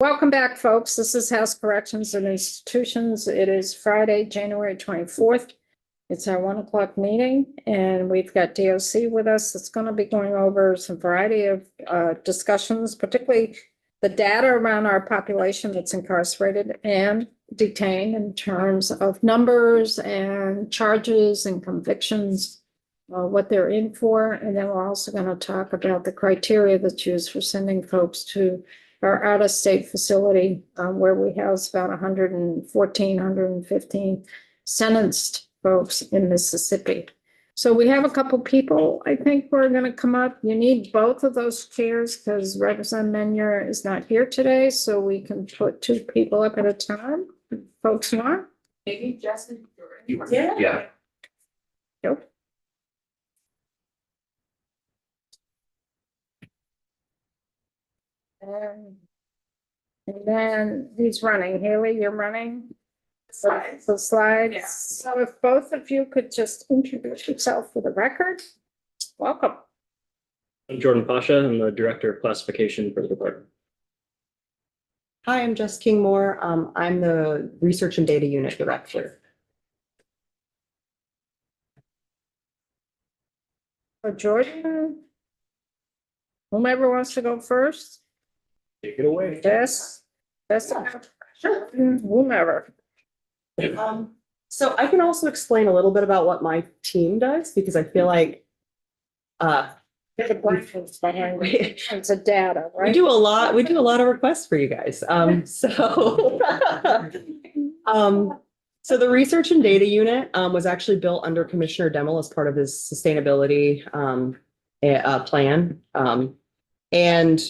Welcome back, folks. This is House Corrections and Institutions. It is Friday, January 24th. It's our 1 o'clock meeting, and we've got DOC with us. It's going to be going over some variety of discussions, particularly the data around our population that's incarcerated and detained in terms of numbers and charges and convictions, what they're in for. And then we're also going to talk about the criteria that's used for sending folks to our out-of-state facility, where we house about 114, 115 sentenced folks in Mississippi. So we have a couple people, I think, who are going to come up. You need both of those chairs because Representative Menier is not here today, so we can put two people up at a time. Folks want? Maybe Justin. Yeah. Nope. And then he's running. Haley, you're running? Slides. The slides. Yeah. So if both of you could just introduce yourself for the record, welcome. I'm Jordan Pasha. I'm the Director of Classification for the department. Hi, I'm Jess Kingmore. I'm the Research and Data Unit Director. So Jordan, whomever wants to go first. Take it away. Yes. Yes. Whomever. So I can also explain a little bit about what my team does because I feel like The brains behind it. It's a data, right? we do a lot of requests for you guys. So the Research and Data Unit was actually built under Commissioner Demmel as part of his sustainability plan. And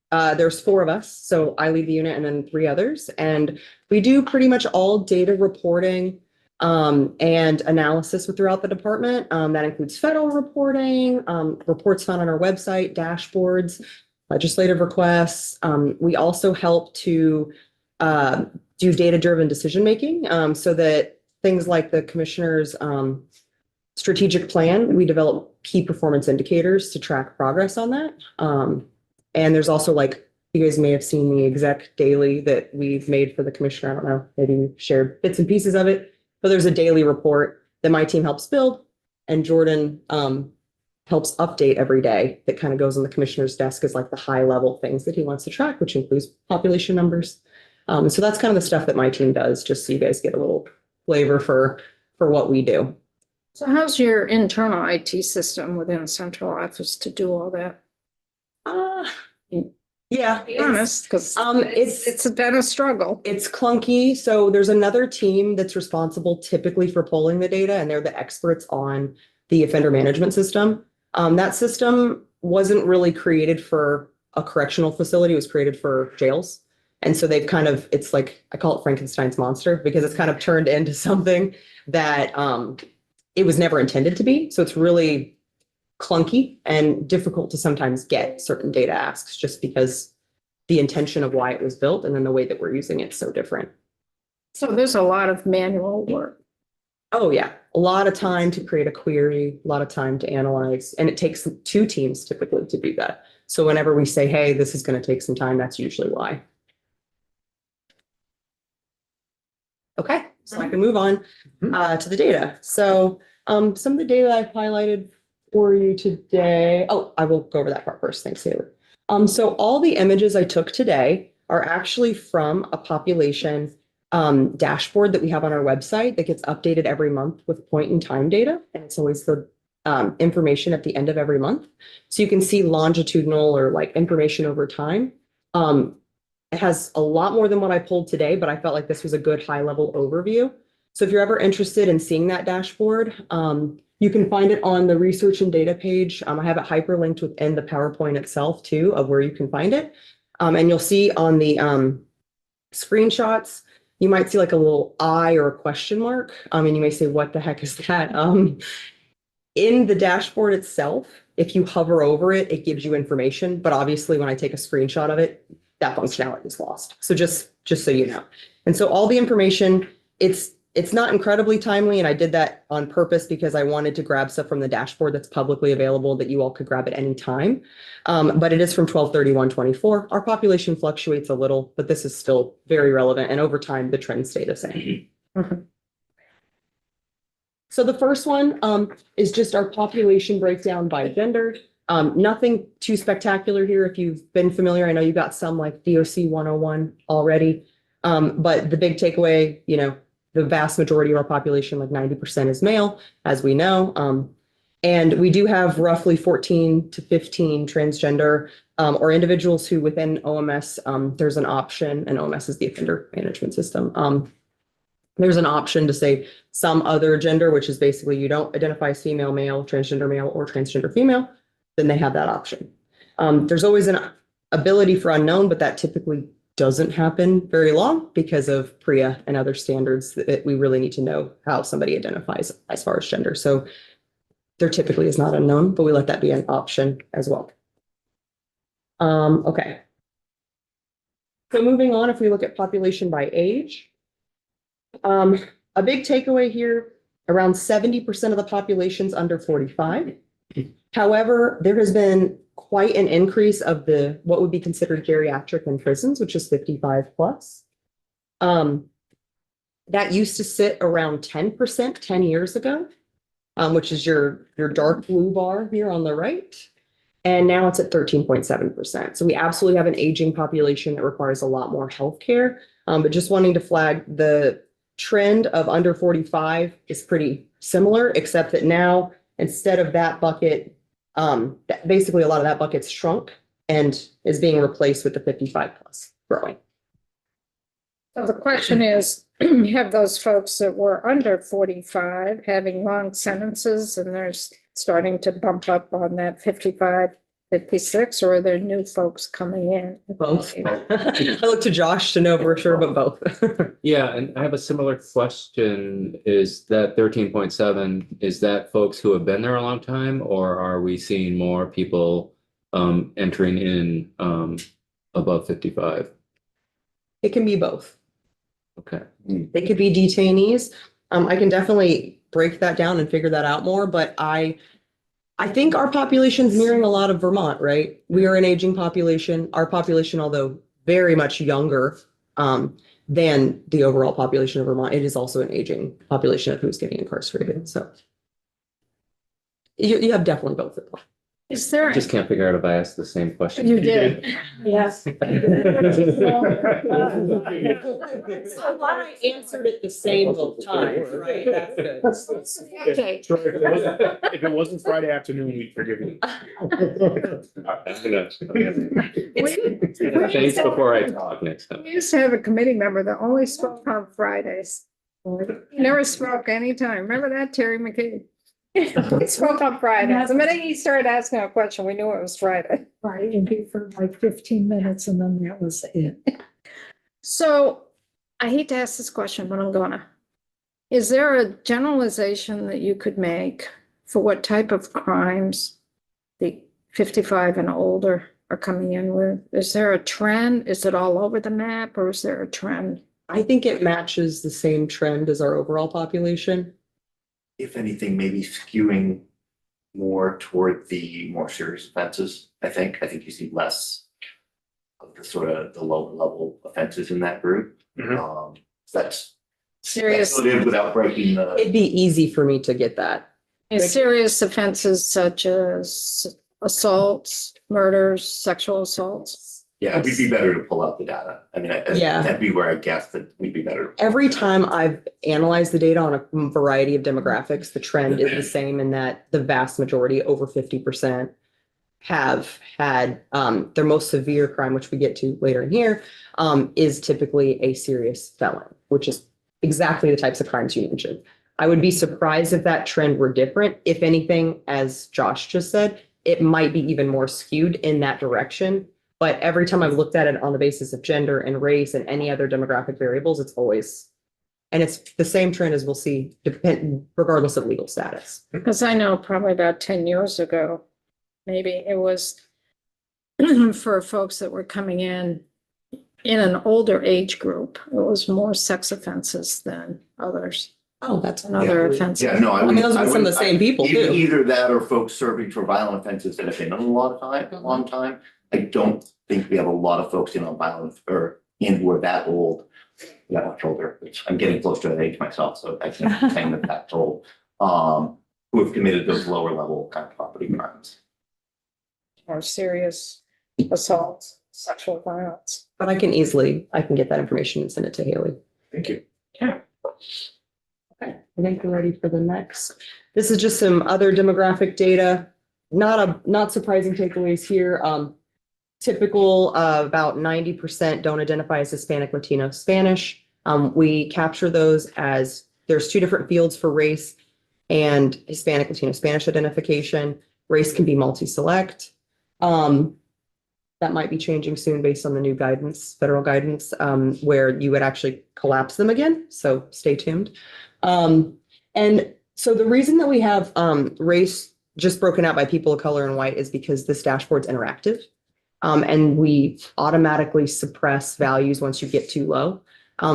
there's 4 of us, so I lead the unit and then 3 others. And we do pretty much all data reporting and analysis throughout the department. That includes federal reporting, reports found on our website, dashboards, legislative requests. We also help to do data-driven decision-making so that things like the commissioner's strategic plan, we develop key performance indicators to track progress on that. And there's also, like, you guys may have seen the exec daily that we've made for the commissioner. I don't know, maybe we've shared bits and pieces of it, but there's a daily report that my team helps build and Jordan helps update every day that kind of goes on the commissioner's desk as like the high level things that he wants to track, which includes population numbers. So that's kind of the stuff that my team does, just so you guys get a little flavor for what we do. So how's your internal IT system within central office to do all that? Yeah, Be honest, because it's it's been a struggle. It's clunky. So there's another team that's responsible typically for pulling the data, and they're the experts on the offender management system. That system wasn't really created for a correctional facility. It was created for jails. And so they've kind of, it's like, I call it Frankenstein's monster because it's kind of turned into something that it was never intended to be. So it's really clunky and difficult to sometimes get certain data asks just because the intention of why it was built and then the way that we're using it's so different. So there's a lot of manual work. Oh yeah, a lot of time to create a query, a lot of time to analyze, and it takes 2 teams typically to do that. So whenever we say, hey, this is going to take some time, that's usually why. Okay, so I can move on to the data. So some of the data I've highlighted for you today. Oh, I will go over that part first. Thanks, Haley. So all the images I took today are actually from a population dashboard that we have on our website that gets updated every month with point in time data. And it's always the information at the end of every month. So you can see longitudinal or like information over time. It has a lot more than what I pulled today, but I felt like this was a good high level overview. So if you're ever interested in seeing that dashboard, you can find it on the research and data page. I have it hyperlinked within the PowerPoint itself too, of where you can find it. And you'll see on the screenshots, you might see like a little eye or a question mark. And you may say, what the heck is that? In the dashboard itself, if you hover over it, it gives you information. But obviously when I take a screenshot of it, that functionality is lost. So just so you know. And so all the information, it's It's not incredibly timely, and I did that on purpose because I wanted to grab stuff from the dashboard that's publicly available that you all could grab at any time. But it is from 12/31/24. Our population fluctuates a little, but this is still very relevant, and over time, the trends stay the same. Mhm. So the first one is just our population breakdown by gender. Nothing too spectacular here. If you've been familiar, I know you got some like DOC 101 already. But the big takeaway, the vast majority of our population, like 90% is male, as we know. And we do have roughly 14 to 15 transgender or individuals who within OMS, there's an option, and OMS is the offender management system. There's an option to say some other gender, which is basically you don't identify as female, male, transgender male, or transgender female, then they have that option. There's always an ability for unknown, but that typically doesn't happen very long because of PREA and other standards that we really need to know how somebody identifies as far as gender. So there typically is not unknown, but we let that be an option as well. Okay. So moving on, if we look at population by age, a big takeaway here, around 70% of the population's under 45. However, there has been quite an increase of the what would be considered geriatric in prisons, which is 55 plus. That used to sit around 10% 10 years ago, which is your dark blue bar here on the right. And now it's at 13.7%. So we absolutely have an aging population that requires a lot more healthcare. But just wanting to flag the trend of under 45 is pretty similar, except that now instead of that bucket, basically a lot of that bucket's shrunk and is being replaced with the 55 plus growing. So the question is, you have those folks that were under 45 having long sentences and they're starting to bump up on that 55, 56, or are there new folks coming in? Both. I look to Josh to know for sure, but both. Yeah, and I have a similar question. Is that 13.7, is that folks who have been there a long time, or are we seeing more people entering in above 55? It can be both. Okay. They could be detainees. I can definitely break that down and figure that out more, but I think our population's mirroring a lot of Vermont, right? We are an aging population. Our population, although very much younger than the overall population of Vermont, it is also an aging population of who's getting incarcerated. So you have definitely both at play. Is there? I just can't figure out if I asked the same question. You did. Yes. I'm glad I answered it the same both times, right? That's good. Okay. If it wasn't Friday afternoon, we'd forgive you. Thanks before I talk next time. We used to have a committee member that only spoke on Fridays. He never spoke anytime. Remember that, Terry McKee? He spoke on Fridays. The minute he started asking a question, we knew it was Friday. Right, and be for like 15 minutes and then that was it. So I hate to ask this question, but I'm gonna. Is there a generalization that you could make for what type of crimes the 55 and older are coming in with? Is there a trend? Is it all over the map, or is there a trend? I think it matches the same trend as our overall population. If anything, maybe skewing more toward the more serious offenses. I think you see less of the sort of the lower level offenses in that group. That's Serious, speculative without breaking It'd the. be easy for me to get that. serious offenses such as assaults, murders, sexual assaults. Yeah, we'd be better to pull out the data. I mean, Yeah. that'd be where I guess that we'd be better. Every time I've analyzed the data on a variety of demographics, the trend is the same in that the vast majority, over 50%, have had their most severe crime, which we get to later in here, is typically a serious felon, which is exactly the types of crimes you mentioned. I would be surprised if that trend were different. If anything, as Josh just said, it might be even more skewed in that direction. But every time I've looked at it on the basis of gender and race and any other demographic variables, it's always, and it's the same trend as we'll see regardless of legal status. Because I know probably about 10 years ago, maybe it was for folks that were coming in in an older age group. It was more sex offenses than others, Oh, that's and other Yeah. offenses. Yeah, no, I mean, those are some of the same people Either, too. either that or folks serving for violent offenses that have been in a long time. I don't think we have a lot of folks in on violent or in who are that old, that much older, which I'm getting close to that age myself, so I can't claim that that's old. Who have committed those lower level kind of property crimes. More serious assaults, sexual violence. But I can get that information and send it to Haley. Thank you. Okay, I think we're ready for the next. This is just some other demographic data. Not surprising takeaways here. Typical, about 90% don't identify as Hispanic, Latino, Spanish. We capture those as there's two different fields for race and Hispanic, Latino, Spanish identification. Race can be multi-select. That might be changing soon based on the new guidance, federal guidance, where you would actually collapse them again. So stay tuned. And so the reason that we have race just broken out by people of color and white is because this dashboard's interactive. And we automatically suppress values once you get too low.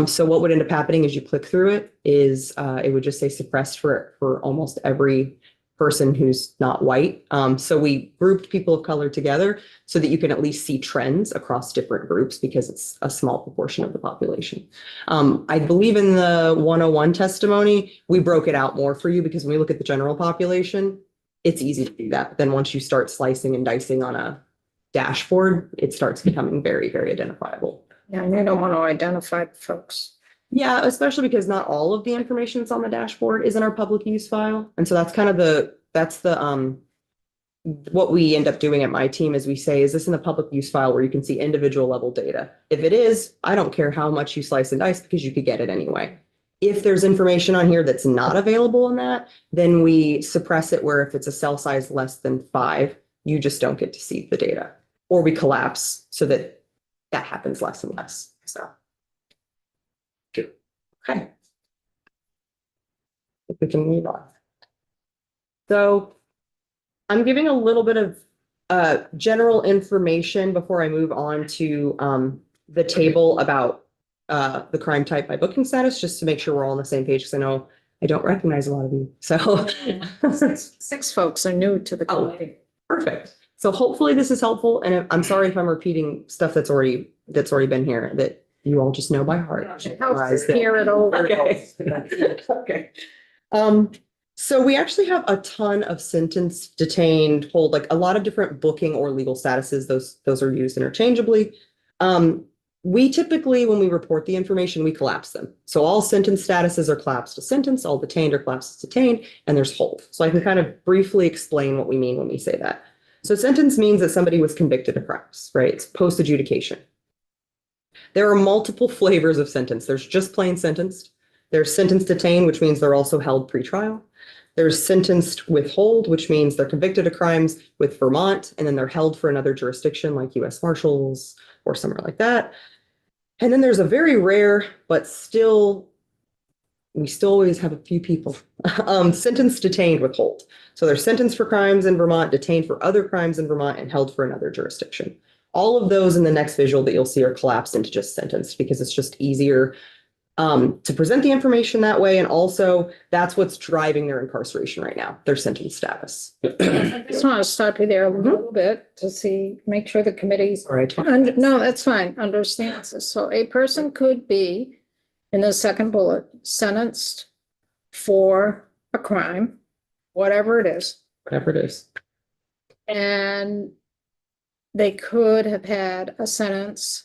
So what would end up happening as you click through it is it would just say suppressed for almost every person who's not white. So we grouped people of color together so that you can at least see trends across different groups because it's a small proportion of the population. I believe in the 101 testimony, we broke it out more for you because when we look at the general population, it's easy to do that. But then once you start slicing and dicing on a dashboard, it starts becoming very, very identifiable. Yeah, and you don't want to identify folks. Yeah, especially because not all of the information that's on the dashboard is in our public use file. And so that's kind of what we end up doing at my team is we say, is this in the public use file where you can see individual level data? If it is, I don't care how much you slice and dice because you could get it anyway. If there's information on here that's not available in that, then we suppress it where if it's a cell size less than 5, you just don't get to see the data. Or we collapse so that happens less and less. So. Okay. If we can move on. So I'm giving a little bit of general information before I move on to the table about the crime type by booking status, just to make sure we're all on the same page, because I know I don't recognize a lot of you. So Six folks are new to the committee. perfect. So hopefully this is helpful. And I'm sorry if I'm repeating stuff that's already been here that you all just know by heart. Helps hear it over. Okay. Okay. So we actually have a ton of sentenced, detained, hold, like a lot of different booking or legal statuses. Those are used interchangeably. We typically, when we report the information, we collapse them. So all sentence statuses are collapsed to sentence, all detained are collapsed to detained, and there's hold. So I can kind of briefly explain what we mean when we say that. So sentence means that somebody was convicted of crimes, right? It's post adjudication. There are multiple flavors of sentence. There's just plain sentenced. There's sentence detained, which means they're also held pre-trial. There's sentenced with hold, which means they're convicted of crimes with Vermont, and then they're held for another jurisdiction like US Marshals or somewhere like that. And then there's a very rare, but we still always have a few people, sentenced detained with hold. So they're sentenced for crimes in Vermont, detained for other crimes in Vermont, and held for another jurisdiction. All of those in the next visual that you'll see are collapsed into just sentenced because it's just easier to present the information that way. And also that's what's driving their incarceration right now, their sentence status. I just want to stop you there a little bit to make sure the committee's. All right. No, that's fine, understands this. So a person could be, in the second bullet, sentenced for a crime, whatever it is. Whatever it is. And they could have had a sentence.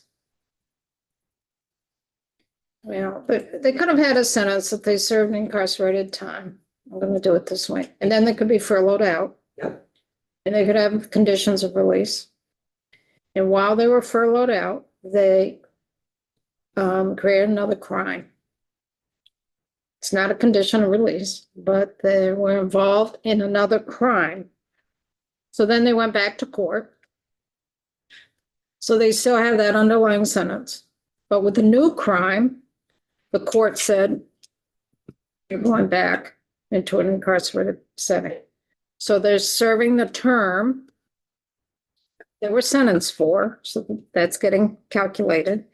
Well, but they could have had a sentence that they served incarcerated time. I'm going to do it this way. And then they could be furloughed out. Yep. And they could have conditions of release. And while they were furloughed out, they created another crime. It's not a condition of release, but they were involved in another crime. So then they went back to court. So they still have that underlying sentence. But with the new crime, the court said, you're going back into an incarcerated setting. So they're serving the term they were sentenced for, so that's getting calculated.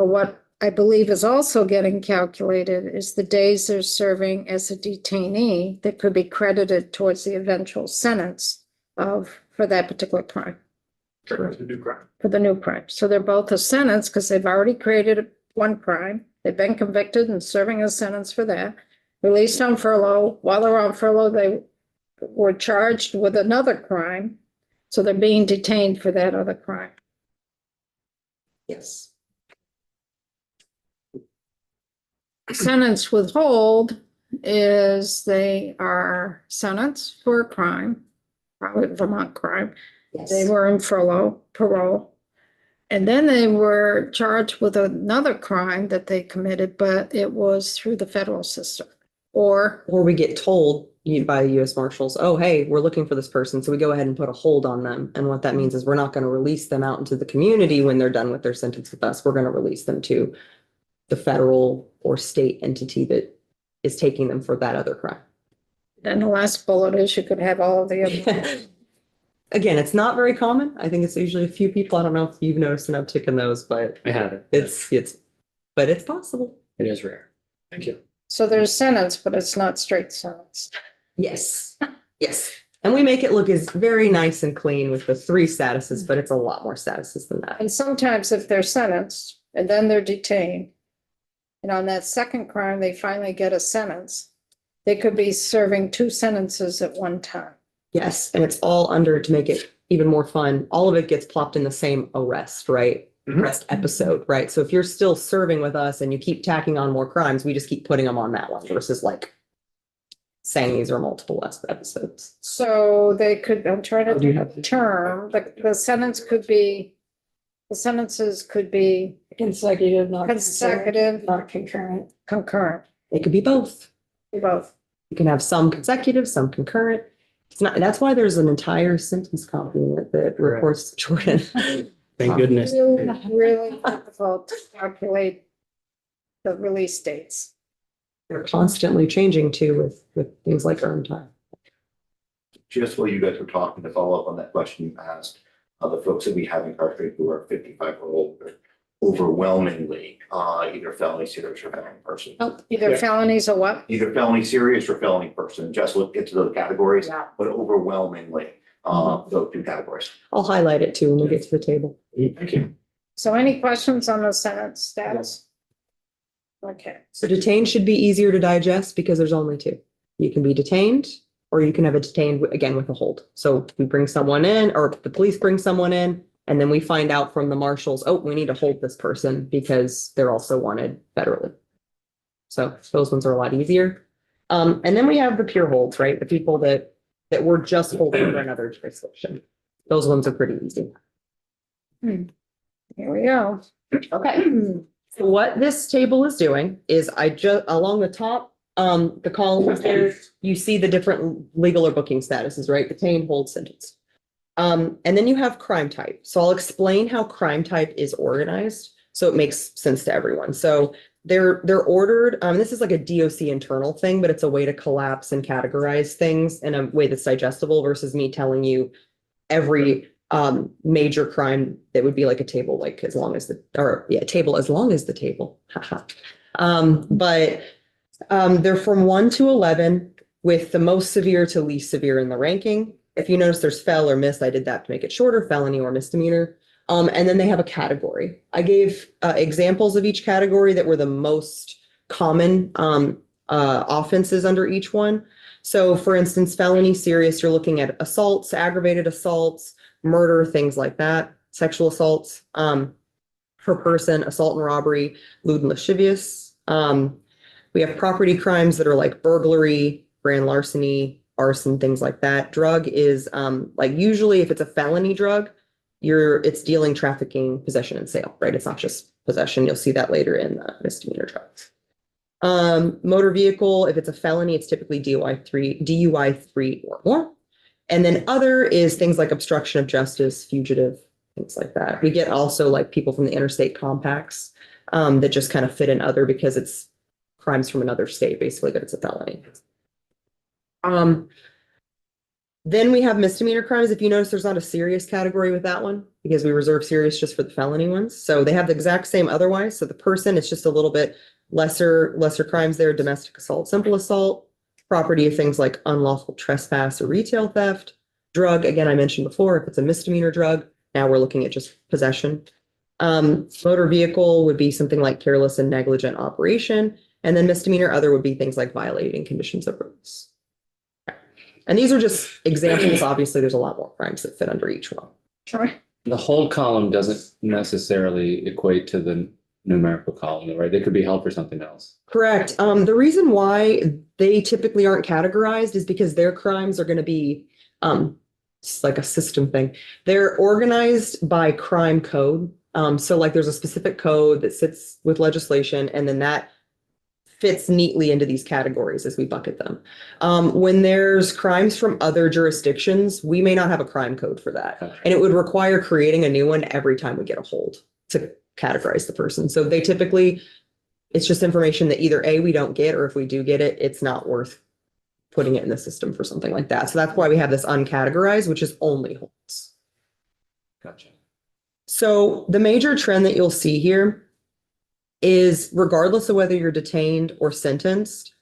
But what I believe is also getting calculated is the days they're serving as a detainee that could be credited towards the eventual sentence for that particular crime, Sure. To do crime. for the new crime. So they're both a sentence because they've already created one crime. They've been convicted and serving a sentence for that. Released on furlough. While they're on furlough, they were charged with another crime. So they're being detained for that other crime. Yes. Sentence withhold is they are sentenced for a crime, probably a Vermont crime. They were in parole. And then they were charged with another crime that they committed, but it was through the federal system. Or Or we get told by the US Marshals, oh, hey, we're looking for this person. So we go ahead and put a hold on them. And what that means is we're not going to release them out into the community when they're done with their sentence with us. We're going to release them to the federal or state entity that is taking them for that other crime. then the last bullet is you could have all of the other. Again, it's not very common. I think it's usually a few people. I don't know if you've noticed an uptick in those, but I have it. but it's possible. It is rare. Thank you. So there's sentence, but it's not straight sentence. Yes, yes. And we make it look as very nice and clean with the 3 statuses, but it's a lot more statuses than that. And sometimes if they're sentenced and then they're detained, and on that second crime, they finally get a sentence, they could be serving 2 sentences at one time. Yes, and it's all under, to make it even more fun, all of it gets plopped in the same arrest, right? Mhm. Arrest episode, right? So if you're still serving with us and you keep tacking on more crimes, we just keep putting them on that one versus like saying these are multiple episodes. So they could, I'm trying to Do you think have- of the term, the sentence could be, the sentences could be Consecutive, not consecutive, not concurrent. concurrent, It could be both. both. You can have some consecutive, some concurrent. It's not, that's why there's an entire sentence copy in it that reports to Jordan. Thank goodness. Really, really difficult to calculate the release dates. They're constantly changing too with things like earned time. Just while you guys were talking, to follow up on that question you asked, the folks that we have incarcerated who are 55 or older, overwhelmingly, either felony serious or felony person. Either Yeah. felonies or what? Either felony serious or felony person, just look into those categories, Yeah. but overwhelmingly, those 2 categories. I'll highlight it too when we get to the table. Thank you. So any questions on the sentence status? Okay, So detained should be easier to digest because there's only 2. You can be detained or you can have it detained again with a hold. So we bring someone in or the police bring someone in and then we find out from the marshals, oh, we need to hold this person because they're also wanted federally. So those ones are a lot easier. And then we have the pure holds, right? The people that we're just holding for another jurisdiction. Those ones are pretty easy. here we go. Okay. So what this table is doing is I just, along the top, the columns there, you see the different legal or booking statuses, right? Detained, hold, sentence. And then you have crime type. So I'll explain how crime type is organized so it makes sense to everyone. So they're ordered, this is like a DOC internal thing, but it's a way to collapse and categorize things in a way that's digestible versus me telling you every major crime that would be like a table, like as long as table as long as the table. But they're from 1 to 11 with the most severe to least severe in the ranking. If you notice there's fel or miss, I did that to make it shorter, felony or misdemeanor. And then they have a category. I gave examples of each category that were the most common offenses under each one. So for instance, felony serious, you're looking at assaults, aggravated assaults, murder, things like that, sexual assaults, per person, assault and robbery, lewd and lascivious. We have property crimes that are like burglary, grand larceny, arson, things like that. Drug is like usually if it's a felony drug, it's dealing, trafficking, possession and sale, right? It's not just possession. You'll see that later in the misdemeanor drugs. Motor vehicle, if it's a felony, it's typically DUI 3 or more. And then other is things like obstruction of justice, fugitive, things like that. We get also like people from the interstate compacts that just kind of fit in other because it's crimes from another state, basically, but it's a felony. Then we have misdemeanor crimes. If you notice, there's not a serious category with that one. because we reserve serious just for the felony ones. So they have the exact same otherwise. So the person, it's just a little bit lesser crimes there, domestic assault, simple assault, property of things like unlawful trespass or retail theft, drug, again, I mentioned before, if it's a misdemeanor drug, now we're looking at just possession. Motor vehicle would be something like careless and negligent operation, and then misdemeanor other would be things like violating conditions of release. And these are just examples. Obviously, there's a lot more crimes that fit under each one. Sure. The whole column doesn't necessarily equate to the numerical column, right? They could be held for something else. Correct. The reason why they typically aren't categorized is because their crimes are going to be, it's like a system thing. They're organized by crime code. So like there's a specific code that sits with legislation, and then that fits neatly into these categories as we bucket them. When there's crimes from other jurisdictions, we may not have a crime code for that. And it would require creating a new one every time we get a hold to categorize the person. So they typically, it's just information that either A, we don't get, or if we do get it, it's not worth putting it in the system for something like that. So that's why we have this uncategorized, which is only holds. Gotcha. So the major trend that you'll see here is regardless of whether you're detained or sentenced,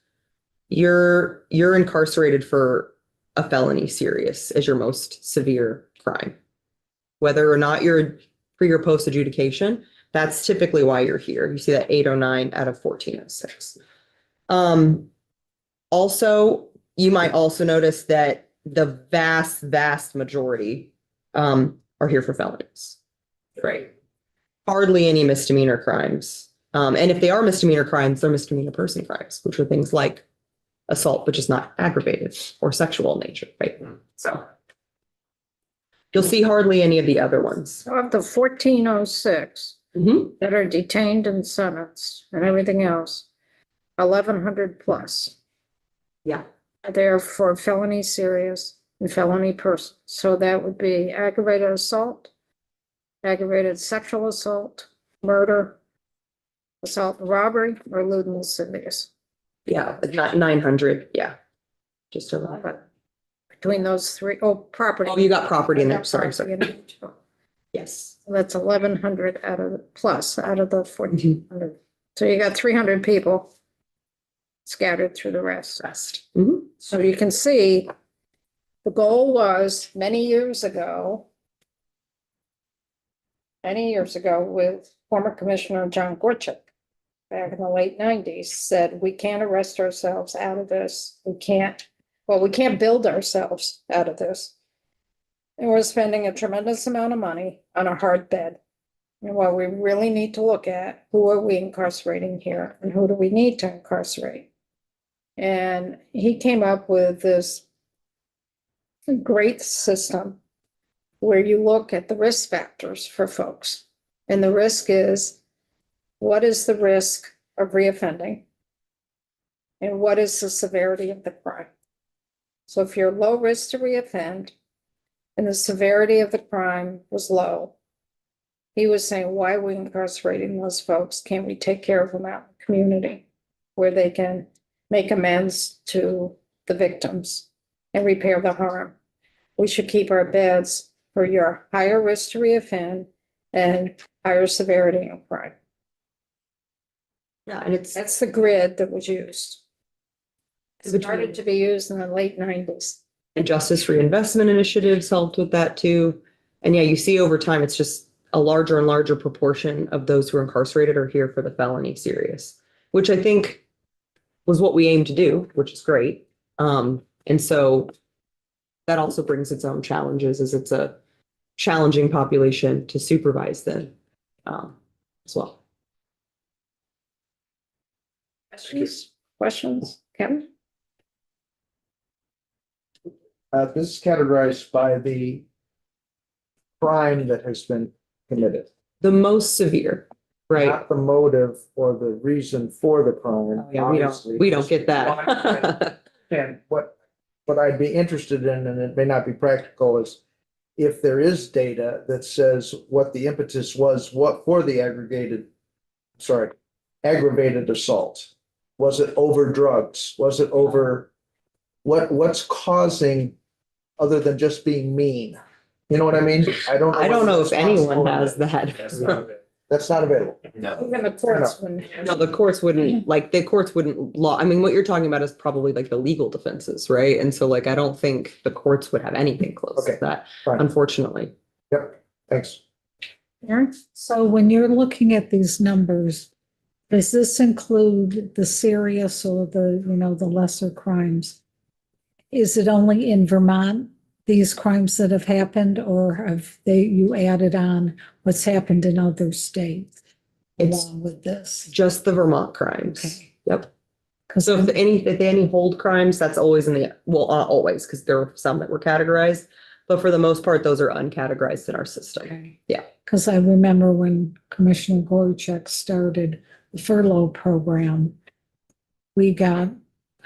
you're incarcerated for a felony serious as your most severe crime. Whether or not you're pre or post adjudication, that's typically why you're here. You see that 809 out of 1406. Also, you might also notice that the vast majority are here for felonies. Right. Hardly any misdemeanor crimes. And if they are misdemeanor crimes, they're misdemeanor person crimes, which are things like assault, but just not aggravated or sexual in nature, right? So you'll see hardly any of the other ones. So of the 1406 Mhm. that are detained and sentenced and everything else, 1,100 plus. Yeah. They're for felony serious and felony person. So that would be aggravated assault, aggravated sexual assault, murder, assault and robbery, or lewd and lascivious. Yeah, but not 900. Yeah. Just around. But between those three, property. Oh, you got property in there. Sorry. Property in there. Yes. That's 1,100 out of the 1,400. So you got 300 people scattered through the rest. Mhm. So you can see the goal was many years ago with former Commissioner John Gorchak back in the late 90s, said we can't arrest ourselves out of this. We can't build ourselves out of this. And we're spending a tremendous amount of money on a hard bed. And what we really need to look at, who are we incarcerating here and who do we need to incarcerate? And he came up with this great system where you look at the risk factors for folks. And the risk is, what is the risk of reoffending? And what is the severity of the crime? So if you're low risk to reoffend and the severity of the crime was low, he was saying, why are we incarcerating those folks? Can't we take care of them out in the community where they can make amends to the victims and repair the harm? We should keep our beds for your higher risk to reoffend and higher severity of crime. Yeah, and That's the grid that was used. It started to be used in the late 90s. and justice reinvestment initiatives helped with that too. And yeah, you see over time, it's just a larger and larger proportion of those who are incarcerated are here for the felony serious, which I think was what we aimed to do, which is great. And so that also brings its own challenges, as it's a challenging population to supervise then as well. Questions, Kevin? This is categorized by the crime that has been committed, The most severe, right? not the motive or the reason for the crime. Oh, yeah, obviously. we don't get that. And what I'd be interested in, and it may not be practical, is if there is data that says what the impetus was, what for the aggravated assault. Was it over drugs? Was it over what's causing, other than just being mean? You know what I mean? I don't. I don't know if whether it's anyone possible. has that. That's not available. No. Even the courts wouldn't. No, the courts wouldn't, like, the courts wouldn't law, I mean, what you're talking about is probably like the legal defenses, right? And so like, I don't think the courts would have anything close to Okay, that, fine. unfortunately. Yep, thanks. Aaron? So when you're looking at these numbers, does this include the serious or the, the lesser crimes? Is it only in Vermont, these crimes that have happened, or you added on what's happened in other states It's along with this? just the Vermont crimes. Okay. Yep. Because So if any hold crimes, that's always in the, well, not always, because there are some that were categorized, but for the most part, those are uncategorized in our system. Yeah. Because I remember when Commissioner Gorchak started the furlough program, we got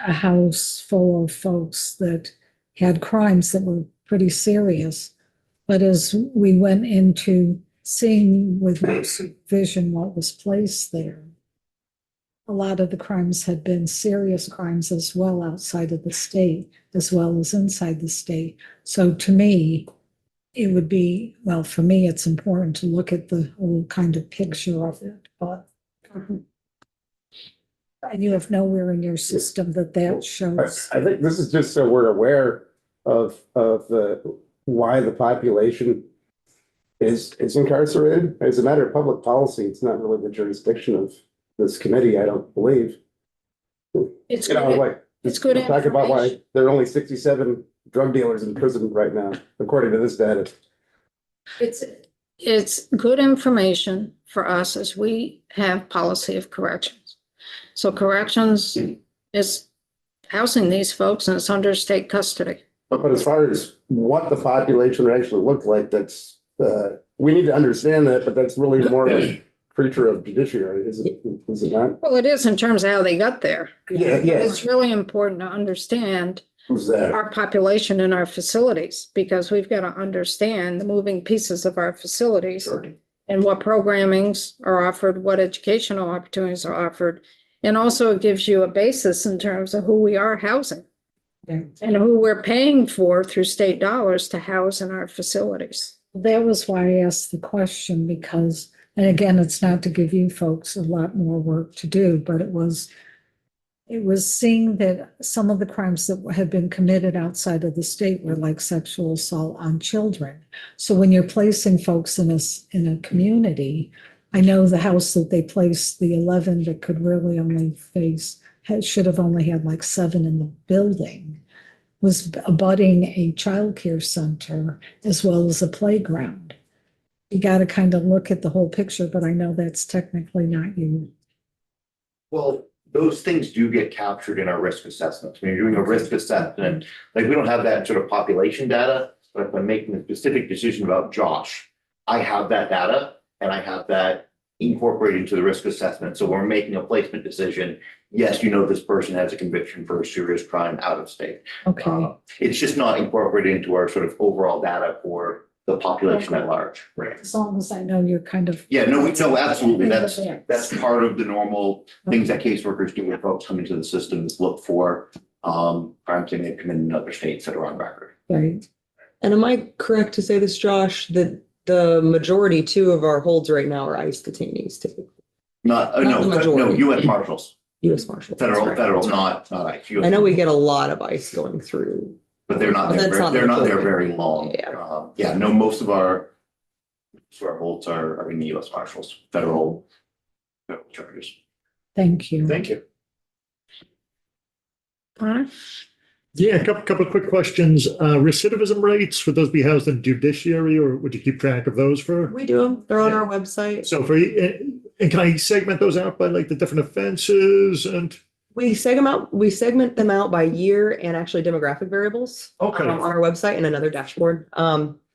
a house full of folks that had crimes that were pretty serious. But as we went into seeing with no supervision what was placed there, a lot of the crimes had been serious crimes as well outside of the state, as well as inside the state. So to me, it would be, well, for me, it's important to look at the whole kind of picture of it, but. And you have nowhere in your system that shows. I think this is just so we're aware of why the population is incarcerated. As a matter of public policy, it's not really the jurisdiction of this committee, I don't believe. It's You know, good. like, It's good talk about why information. there are only 67 drug dealers in prison right now, according to this data. It's good information for us as we have policy of corrections. So corrections is housing these folks and it's under state custody. But as far as what the population would actually look like, that's, we need to understand that, but that's really more of a creature of judiciary, is it not? Well, it is in terms of how they got there. Yeah, It's really important to understand Who's that? our population and our facilities, because we've got to understand the moving pieces of our facilities Sure. and what programmings are offered, what educational opportunities are offered. And also it gives you a basis in terms of who we are housing and who we're paying for through state dollars to house in our facilities. That was why I asked the question, because, and again, it's not to give you folks a lot more work to do, but it was seeing that some of the crimes that had been committed outside of the state were like sexual assault on children. So when you're placing folks in a community, I know the house that they placed, the 11 that could really only should have only had like 7 in the building, was abutting a childcare center as well as a playground. You got to kind of look at the whole picture, but I know that's technically not you. Well, those things do get captured in our risk assessments. When you're doing a risk assessment, like we don't have that sort of population data, but if I'm making a specific decision about Josh, I have that data and I have that incorporated into the risk assessment. So when we're making a placement decision, yes, this person has a conviction for a serious crime out of state. Okay, It's just not incorporated into our sort of overall data for the population at large. Right. as long as I know you're kind of. Yeah, no, absolutely. That's part of the normal things that caseworkers do when folks come into the system is look for crimes they may have committed in other states that are on record. Right. And am I correct to say this, Josh, that the majority too of our holds right now are ICE detainees typically? Not, Not the majority. US Marshals, US Marshals. that's right. federal, not ICE. I know we get a lot of ICE going through. But they're not But there, that's not they're not there majority. very long. Yeah. No, most of our holds are in the US Marshals, federal charges. Thank you. Thank you. Connor? Yeah, a couple of quick questions. Recidivism rates, would those be housed in judiciary or would you keep track of those for? We do them. They're on our website. So and can I segment those out by like the different offenses and? We segment them out by year and actually demographic variables. Okay. On our website and another dashboard.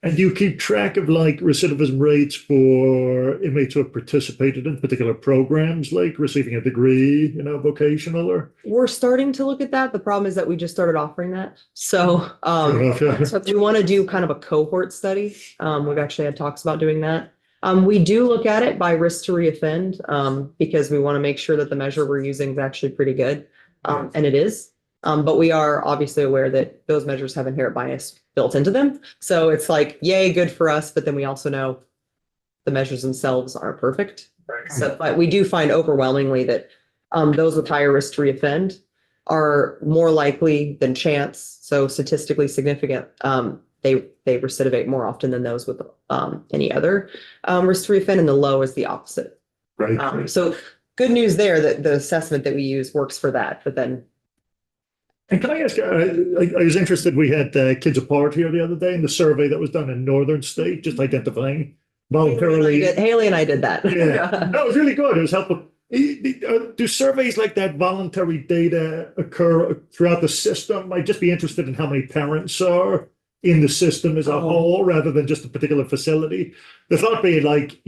And do you keep track of like recidivism rates for inmates who have participated in particular programs, like receiving a degree, vocational or? We're starting to look at that. The problem is that we just started offering that. So Fair enough, yeah. So we want to do kind of a cohort study. We've actually had talks about doing that. We do look at it by risk to reoffend because we want to make sure that the measure we're using is actually pretty good. And it is. But we are obviously aware that those measures have inherent bias built into them. So it's like, yay, good for us, but then we also know the measures themselves aren't perfect. So, but we do find overwhelmingly that those with higher risk to reoffend are more likely than chance, so statistically significant. They recidivate more often than those with any other risk to reoffend, and the low is the opposite. Right. So good news there that the assessment that we use works for that, but then And can I ask, I was interested, we had Kids Apart here the other day in the survey that was done in Northern State, just identifying voluntarily. Haley and I did that. Yeah, that was really good. It was helpful. Do surveys like that, voluntary data, occur throughout the system? I'd just be interested in how many parents are in the system as a whole, rather than just a particular facility. The thought being like,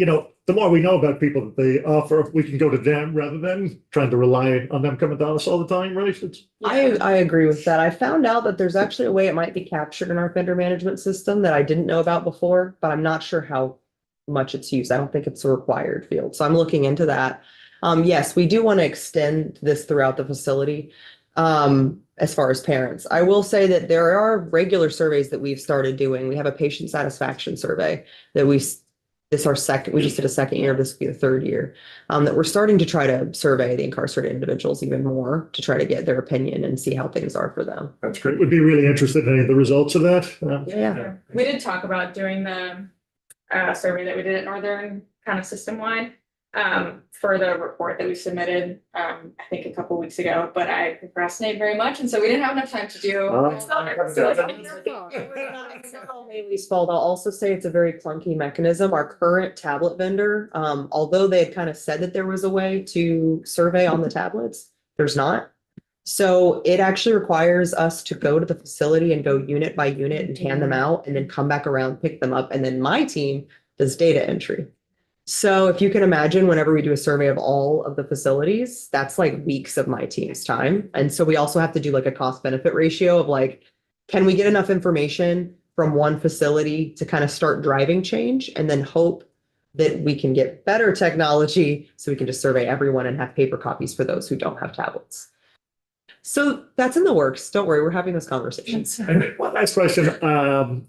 the more we know about people that they offer, we can go to them rather than trying to rely on them coming to us all the time, right? I agree with that. I found out that there's actually a way it might be captured in our vendor management system that I didn't know about before, but I'm not sure how much it's used. I don't think it's a required field. So I'm looking into that. Yes, we do want to extend this throughout the facility. As far as parents, I will say that there are regular surveys that we've started doing. We have a patient satisfaction survey that we just did a second year. This will be the third year, that we're starting to try to survey the incarcerated individuals even more to try to get their opinion and see how things are for them. That's great. Would be really interested in any of the results of that. Yeah. We did talk about doing the survey that we did at Northern kind of system-wide for the report that we submitted, I think a couple weeks ago, but I procrastinated very much, and so we didn't have enough time to do. Haley's fault. I'll also say it's a very clunky mechanism. Our current tablet vendor, although they had kind of said that there was a way to survey on the tablets, there's not. So it actually requires us to go to the facility and go unit by unit and hand them out and then come back around, pick them up. And then my team does data entry. So if you can imagine, whenever we do a survey of all of the facilities, that's like weeks of my team's time. And so we also have to do like a cost benefit ratio of like, can we get enough information from one facility to kind of start driving change, and then hope that we can get better technology so we can just survey everyone and have paper copies for those who don't have tablets. So that's in the works. Don't worry, we're having those conversations. And one last question,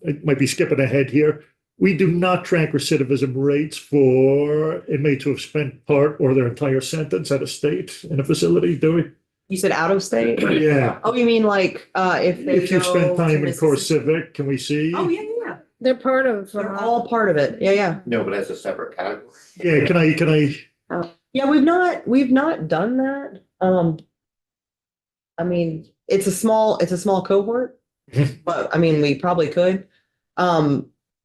it might be skipping ahead here. We do not track recidivism rates for inmates who have spent part or their entire sentence out of state in a facility, do we? You said out of state? Yeah. Oh, you mean like If you spent time in core civic, can we see? Oh, yeah. They're part of. They're all part of it. Yeah. No, but as a separate category. Yeah, can I? Yeah, we've not done that. I mean, it's a small cohort, but I mean, we probably could.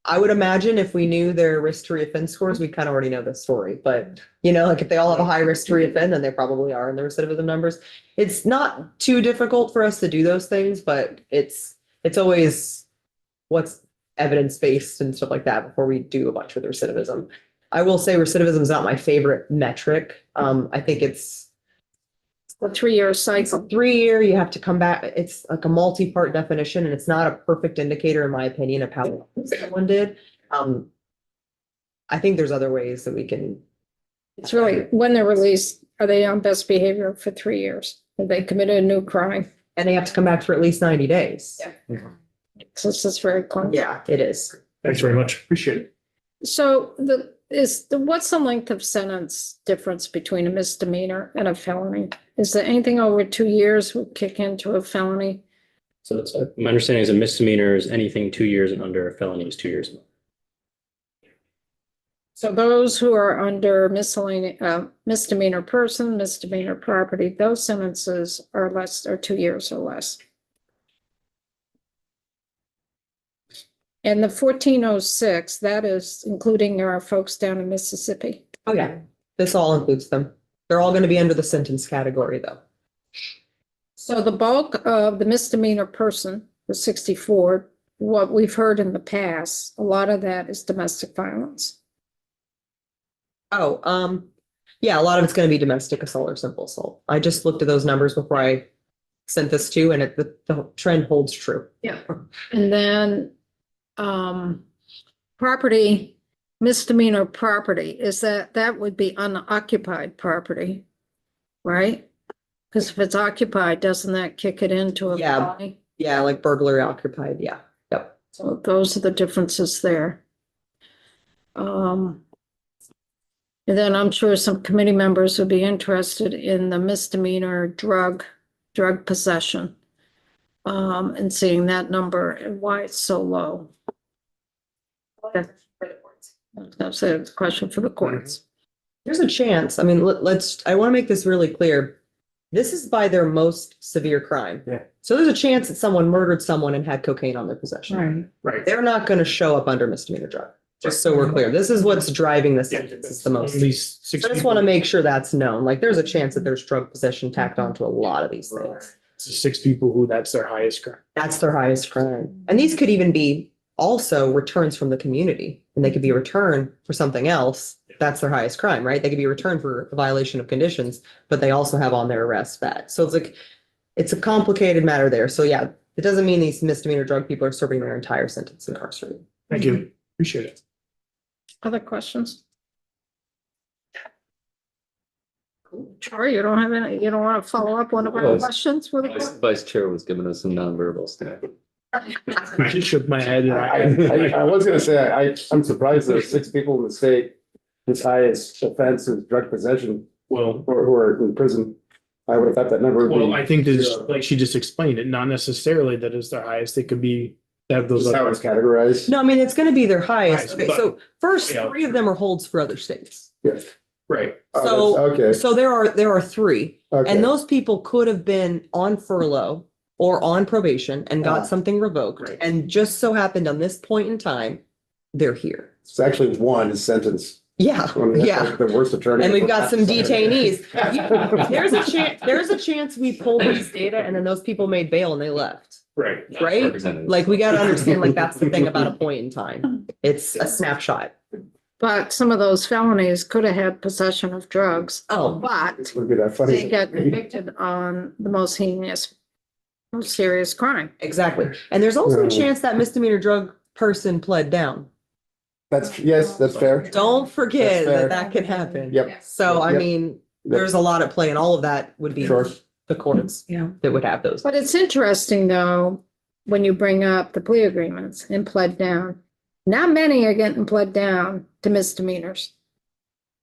I would imagine if we knew their risk to reoffend scores, we kind of already know the story, but like if they all have a high risk to reoffend, then they probably are in the recidivism numbers. It's not too difficult for us to do those things, but it's always what's evidence-based and stuff like that before we do a bunch with recidivism. I will say recidivism is not my favorite metric. I think it's The 3-year cycle. It's a 3-year, you have to come back. It's like a multi-part definition, and it's not a perfect indicator, in my opinion, of how someone did. I think there's other ways that we can. It's really, when they're released, are they on best behavior for 3 years? Have they committed a new crime? And they have to come back for at least 90 days. So this is very clunky. Yeah, it is. Thanks very much. Appreciate it. So what's the length of sentence difference between a misdemeanor and a felony? Is there anything over 2 years would kick into a felony? So it's, my understanding is a misdemeanor is anything 2 years and under, a felony is 2 years. So those who are under misdemeanor person, misdemeanor property, those sentences are 2 years or less. And the 1406, that is including our folks down in Mississippi. Oh, yeah. This all includes them. They're all going to be under the sentence category, though. So the bulk of the misdemeanor person, the 64, what we've heard in the past, a lot of that is domestic violence. Oh, yeah, a lot of it's going to be domestic assault or simple assault. I just looked at those numbers before I sent this to, and the trend holds true. Yeah. And then property, misdemeanor property, is that would be unoccupied property, right? Because if it's occupied, doesn't that kick it into a Yeah. felony? Yeah, like burglary occupied. Yeah. Yep. So those are the differences there. And then I'm sure some committee members would be interested in the misdemeanor drug possession. And seeing that number and why it's so low. That's a question for the courts. There's a chance, I mean, let's, I want to make this really clear. This is by their most severe crime. Yeah. So there's a chance that someone murdered someone and had cocaine on their possession. Right. They're not going to show up under misdemeanor drug, just so we're clear. This is what's driving the sentences the most. At least So six. I just want to make sure that's known. Like, there's a chance that there's drug possession tacked onto a lot of these things. Six people who that's their highest crime. That's their highest crime. And these could even be also returns from the community, and they could be returned for something else. That's their highest crime, right? They could be returned for a violation of conditions, but they also have on their arrest that. So it's like, it's a complicated matter there. So yeah, it doesn't mean these misdemeanor drug people are serving their entire sentence incarcerated. Thank you. Appreciate it. Other questions? Troy, you don't have any, you don't want to follow up one of our Yes. questions with Vice Chair was giving us some nonverbals today. I just shook my head and I was gonna say, I'm surprised there's 6 people in the state whose highest offense is drug possession well, or who are in prison. I would have thought that number would be. well, I think this, like she just explained it, not necessarily that is their highest. They could be, they have those. Just how it's categorized. No, I mean, it's gonna be their highest. Highest, but- So first, Yeah. 3 of them are holds for other states. Yeah. Right. Oh, that's- Okay, So there are 3. okay. And those people could have been on furlough or on probation and Ah. got something revoked. Right. And just so happened on this point in time, they're here. It's actually one is sentenced. Yeah, I mean, that's yeah. like The worst attorney. And we've got some detainees. There's a chance we pulled this data and then those people made bail and they left, Right. right? Representatives. Like, we gotta understand, like, that's the thing about a point in time. It's a snapshot. But some of those felonies could have had possession of drugs, Oh, but Would be that funny. they got convicted on the most heinous, most serious crime. exactly. And there's also a Right. chance that misdemeanor drug person pled down. Yes, that's fair. Don't forget That's fair. that can happen. Yep. So, I Yep. mean, there's a lot at play and all of that would be Sure. the courts Yeah. that would have those. But it's interesting, though, when you bring up the plea agreements and pled down. Not many are getting pled down to misdemeanors.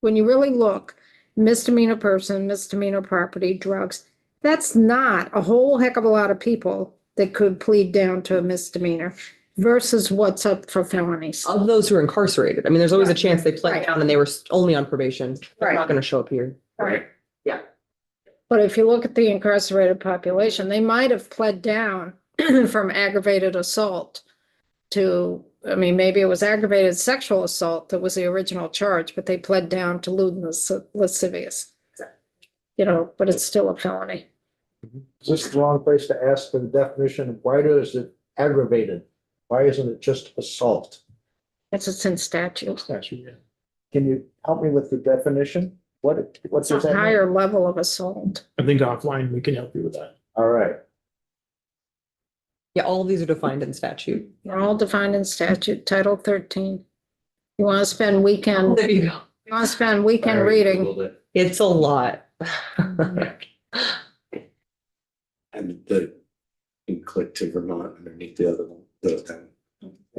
When you really look, misdemeanor person, misdemeanor property, drugs, that's not a whole heck of a lot of people that could plead down to a misdemeanor versus what's up for felonies. Of those who are incarcerated, I mean, there's always a chance they pled Right. down and they were only on probation. They're Right. not gonna show up here. Right. Yeah. But if you look at the incarcerated population, they might have pled down from aggravated assault to, I mean, maybe it was aggravated sexual assault that was the original charge, but they pled down to lewd and lascivious. You know, but it's still a felony. Is this the wrong place to ask the definition? Why is it aggravated? Why isn't it just assault? It's in statute. Statute, yeah. Can you help me with the definition? What It's does a that mean? higher level of assault. I think offline, we can help you with that. All right. Yeah, all of these are defined in statute. They're all defined in statute, Title 13. You want to spend weekend, There you go. you want to spend weekend I already reading. Googled it. It's a lot. And you click to Vermont underneath the other one.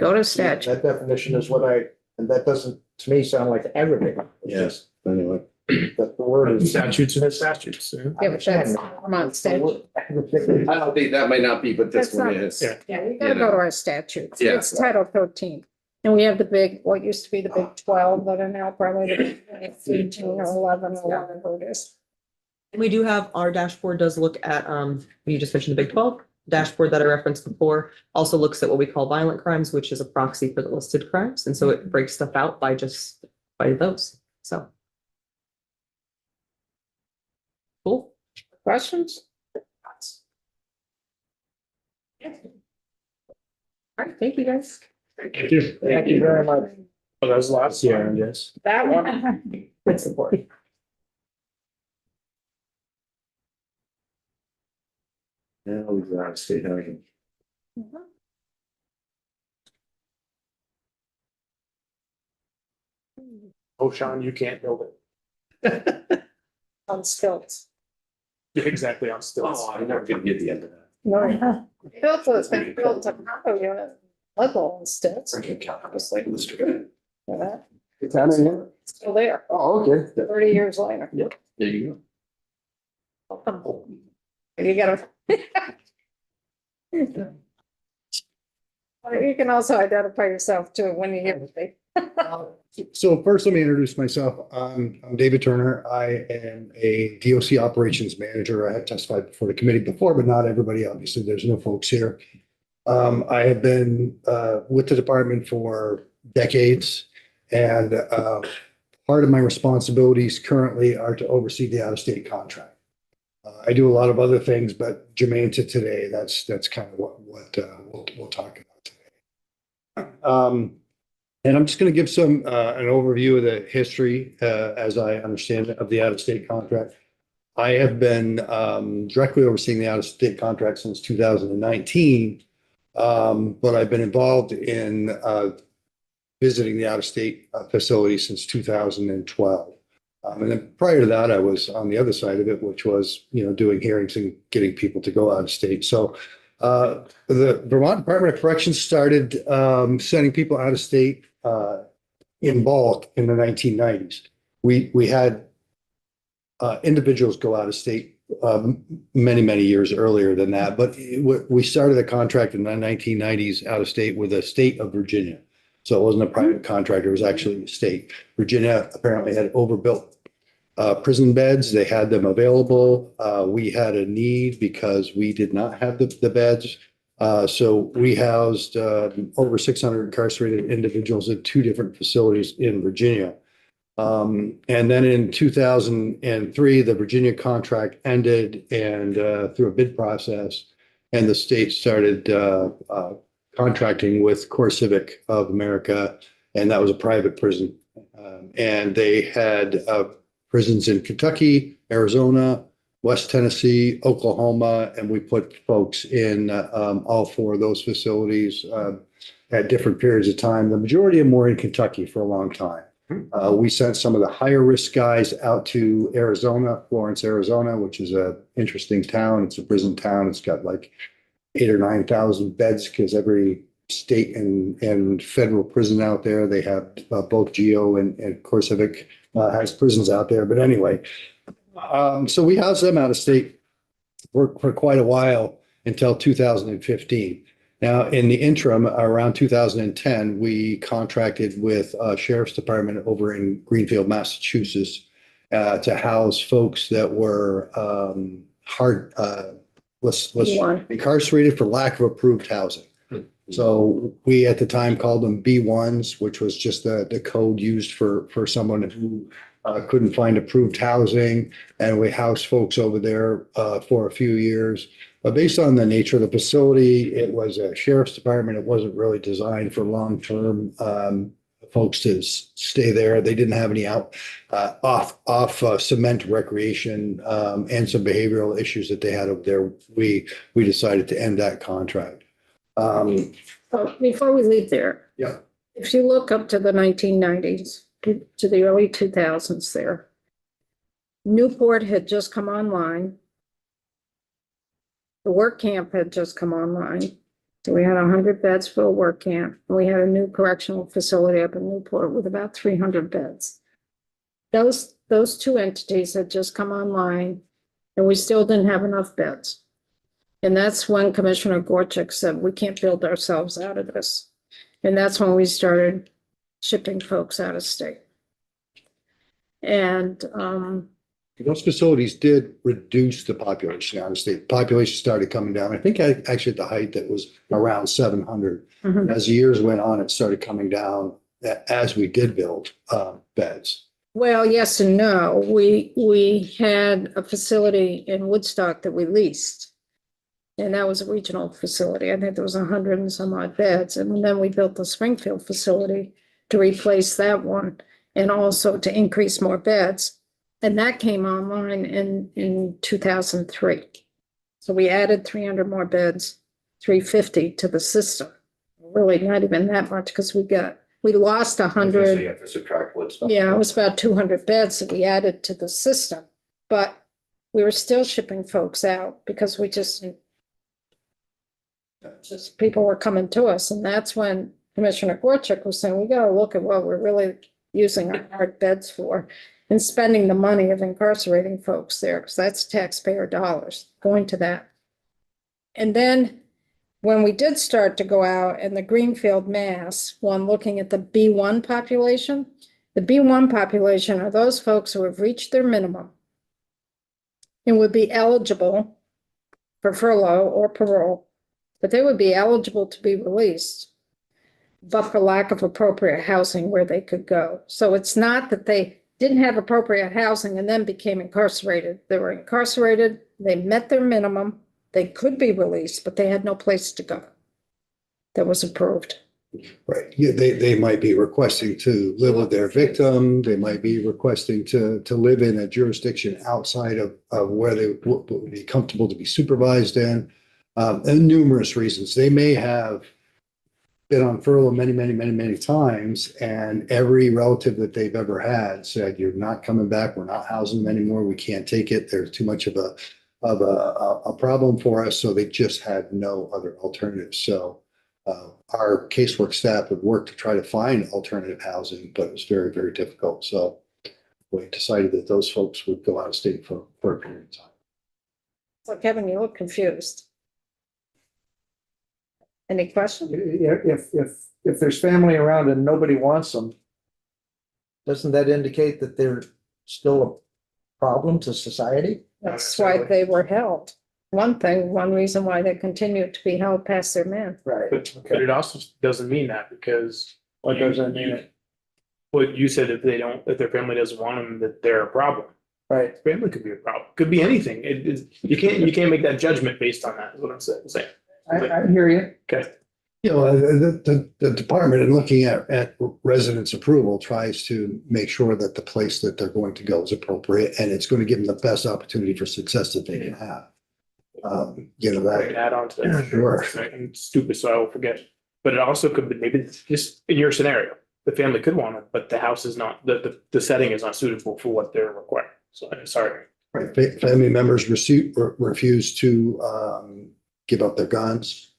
Go to statute. That definition is and that doesn't, to me, sound like aggravated. It's Yeah. just Anyway, that the word is. Statutes and statutes. Yeah. Yeah, but that's Vermont statute. I don't think that might not be, but this That's one not- is. Yeah. Yeah, you gotta go to our statutes. Yeah. It's Title 13. And we have the big, what used to be the big 12, that are now probably the big 18 or 11 or whatever it is. And we do have, our dashboard does look at, you just mentioned the Big 12 dashboard that I referenced before, also looks at what we call violent crimes, which is a proxy for the listed crimes. And so it breaks stuff out by those. So. Cool. Questions? All right, thank you guys. Thank you. Thank you very much. Oh, that was last year, I guess. That one. Good support. now we go out of state housing. Oh, Sean, you can't build it. On stilts. Yeah, exactly, on stilts. Oh, I'm never gonna get the end of that. No. Built a condo unit Leadville instead. Franklin County, obviously, Mr. Good. For that, It's on in here. still there, Oh, okay. 30 years later. There you Welcome. You gotta. You can also identify yourself too when you hear me. So first, let me introduce myself. I'm David Turner. I am a DOC operations manager. I have testified before the committee before, but not everybody. Obviously, there's no folks here. I have been with the department for decades, and part of my responsibilities currently are to oversee the out-of-state contract. I do a lot of other things, but germane to today, that's kind of what we'll talk about today. And I'm just going to give some an overview of the history as I understand it of the out-of-state contract. I have been directly overseeing the out-of-state contract since 2019, but I've been involved in visiting the out-of-state facility since 2012. And then prior to that, I was on the other side of it, which was, doing hearings and getting people to go out of state. So the Vermont Department of Corrections started sending people out of state in bulk in the 1990s. We had individuals go out of state many years earlier than that, but we started a contract in the 1990s out of state with the state of Virginia. So it wasn't a private contractor, it was actually the state. Virginia apparently had overbuilt prison beds. They had them available. We had a need because we did not have the beds. So we housed over 600 incarcerated individuals at 2 different facilities in Virginia. And then in 2003, the Virginia contract ended and through a bid process, and the state started contracting with CoreCivic of America, and that was a private prison. And they had prisons in Kentucky, Arizona, West Tennessee, Oklahoma, and we put folks in all 4 of those facilities at different periods of time. The majority of them were in Kentucky for a long time. We sent some of the higher risk guys out to Arizona, Florence, Arizona, which is an interesting town. It's a prison town. It's got like 8,000 or 9,000 beds because every state and federal prison out there, they have both GEO and CoreCivic has prisons out there. But anyway, so we housed them out of state for quite a while until 2015. Now, in the interim, around 2010, we contracted with Sheriff's Department over in Greenfield, Massachusetts, to house folks that were incarcerated for lack of approved housing. So we at the time called them B1s, which was just the code used for someone who couldn't find approved housing. And we housed folks over there for a few years. But based on the nature of the facility, it was a sheriff's department. It wasn't really designed for long-term folks to stay there. They didn't have any off cement recreation and some behavioral issues that they had over there. We decided to end that contract. Before we leave there. Yeah. If you look up to the 1990s to the early 2000s there, Newport had just come online. The work camp had just come online. So we had 100 beds for a work camp. We had a new correctional facility up in Newport with about 300 beds. Those 2 entities had just come online and we still didn't have enough beds. And that's when Commissioner Gorchak said, we can't build ourselves out of this. And that's when we started shipping folks out of state. And those facilities did reduce the population out of state. Population started coming down. I think actually at the height that was around 700. As the years went on, it started coming down as we did build beds. well, yes and no. We had a facility in Woodstock that we leased. And that was a regional facility. I think there was 100 and some odd beds. And then we built the Springfield facility to replace that one and also to increase more beds. And that came online in 2003. So we added 300 more beds, 350 to the system. Really not even that much because we lost 100. So you have to subtract Woodstock. Yeah, it was about 200 beds that we added to the system. But we were still shipping folks out because we just Just people were coming to us, and that's when Commissioner Gorchak was saying, we gotta look at what we're really using our hard beds for and spending the money of incarcerating folks there, because that's taxpayer dollars going to that. And then when we did start to go out in the Greenfield, Mass, one looking at the B1 population, the B1 population are those folks who have reached their minimum and would be eligible for furlough or parole, but they would be eligible to be released, but for lack of appropriate housing where they could go. So it's not that they didn't have appropriate housing and then became incarcerated. They were incarcerated, they met their minimum, they could be released, but they had no place to go that was approved. Right, yeah, they might be requesting to live with their victim, they might be requesting to live in a jurisdiction outside of where they would be comfortable to be supervised in. And numerous reasons, they may have been on furlough many times, and every relative that they've ever had said, you're not coming back, we're not housing them anymore, we can't take it, there's too much of a problem for us, so they just had no other alternatives. So our casework staff would work to try to find alternative housing, but it was very difficult. So we decided that those folks would go out of state for a period of time. So Kevin, you look confused. Any questions? If there's family around and nobody wants them, doesn't that indicate that they're still a problem to society? That's why they were held. One reason why they continued to be held past their man. Right. But it also doesn't mean that, because. What does that mean? What you said, if their family doesn't want them, that they're a problem. Right. Family could be a problem, could be anything. It is, you can't make that judgment based on that, is what I'm saying. I hear you. Okay. You know, the department, in looking at residence approval, tries to make sure that the place that they're going to go is appropriate, and it's going to give them the best opportunity for success that they can have. You know, I can that, add on to that. Sure. I'm stupid, so I will forget. But it also could be, maybe it's just in your scenario, the family could want it, but the house is not, the setting is not suitable for what they're requiring. So I'm sorry. right, family members refuse to give up their guns,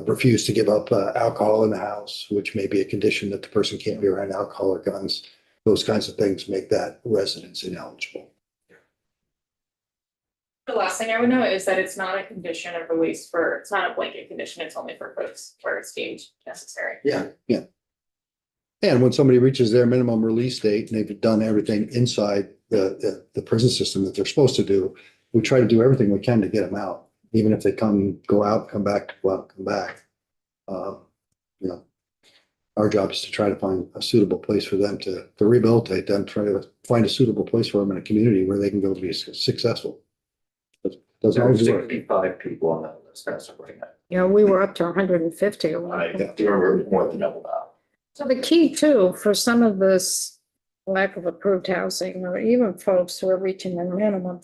refuse to give up alcohol in the house, which may be a condition that the person can't be around alcohol or guns. Those kinds of things make that residence ineligible. The last thing I would know is that it's not a condition of release it's not a blanket condition, it's only for folks where it's deemed necessary. Yeah. And when somebody reaches their minimum release date and they've done everything inside the prison system that they're supposed to do, we try to do everything we can to get them out. Even if they go out, come back. You know, our job is to try to find a suitable place for them to rehabilitate them, try to find a suitable place for them in a community where they can go be successful. Doesn't always There's work. 65 people on that list as of right now. You know, we were up to 150 at one I point. do remember more than double that. So the key too, for some of this lack of approved housing, or even folks who are reaching their minimum,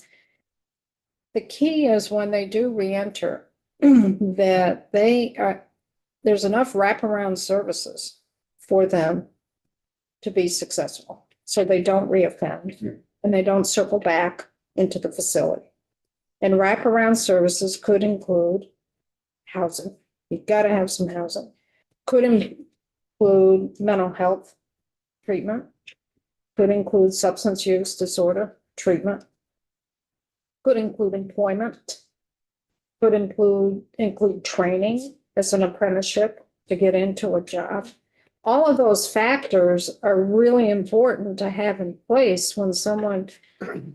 the key is when they do reenter, that there's enough wraparound services for them to be successful. So they don't reoffend and they don't circle back into the facility. And wraparound services could include housing. You've got to have some housing. Could include mental health treatment. Could include substance use disorder treatment. Could include employment. Could include training as an apprenticeship to get into a job. All of those factors are really important to have in place when someone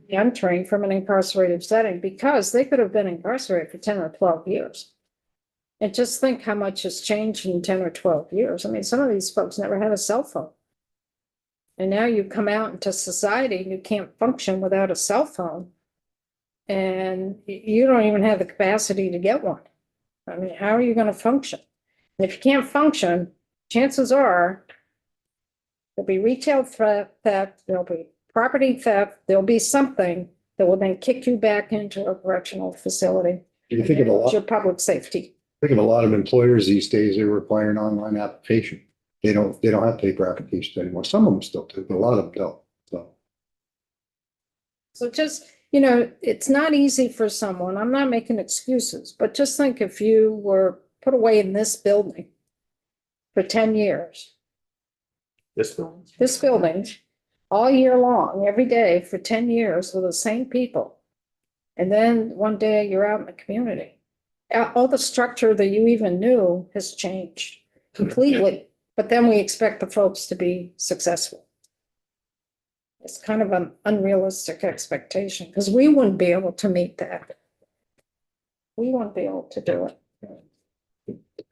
entering from an incarcerated setting, because they could have been incarcerated for 10 or 12 years. And just think how much has changed in 10 or 12 years. I mean, some of these folks never had a cell phone. And now you come out into society and you can't function without a cell phone. And you don't even have the capacity to get one. I mean, how are you going to function? And if you can't function, chances are there'll be retail theft, there'll be property theft, there'll be something that will then kick you back into a correctional facility. You think of a It's your lot, public safety. think of a lot of employers these days, they require an online application. They don't have paper applications anymore. Some of them still do, but a lot of them don't. So just, you know, it's not easy for someone. I'm not making excuses, but just think if you were put away in this building for 10 years. This one. This building, all year long, every day for 10 years with the same people. And then one day you're out in the community. All the structure that you even knew has changed completely. But then we expect the folks to be successful. It's kind of an unrealistic expectation because we wouldn't be able to meet that. We wouldn't be able to do it.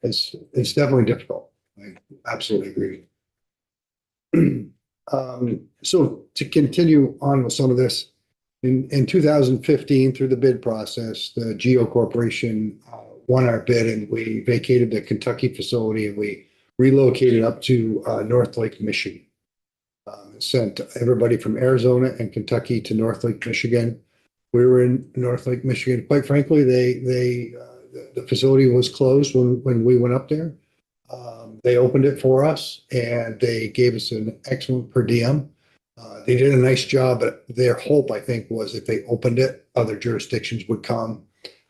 It's definitely difficult. I absolutely agree. So to continue on with some of this, in 2015, through the bid process, the Geo Corporation won our bid and we vacated the Kentucky facility and we relocated up to North Lake, Michigan. Sent everybody from Arizona and Kentucky to North Lake, Michigan. We were in North Lake, Michigan. Quite frankly, the facility was closed when we went up there. They opened it for us and they gave us an excellent per diem. They did a nice job, but their hope, I think, was if they opened it, other jurisdictions would come.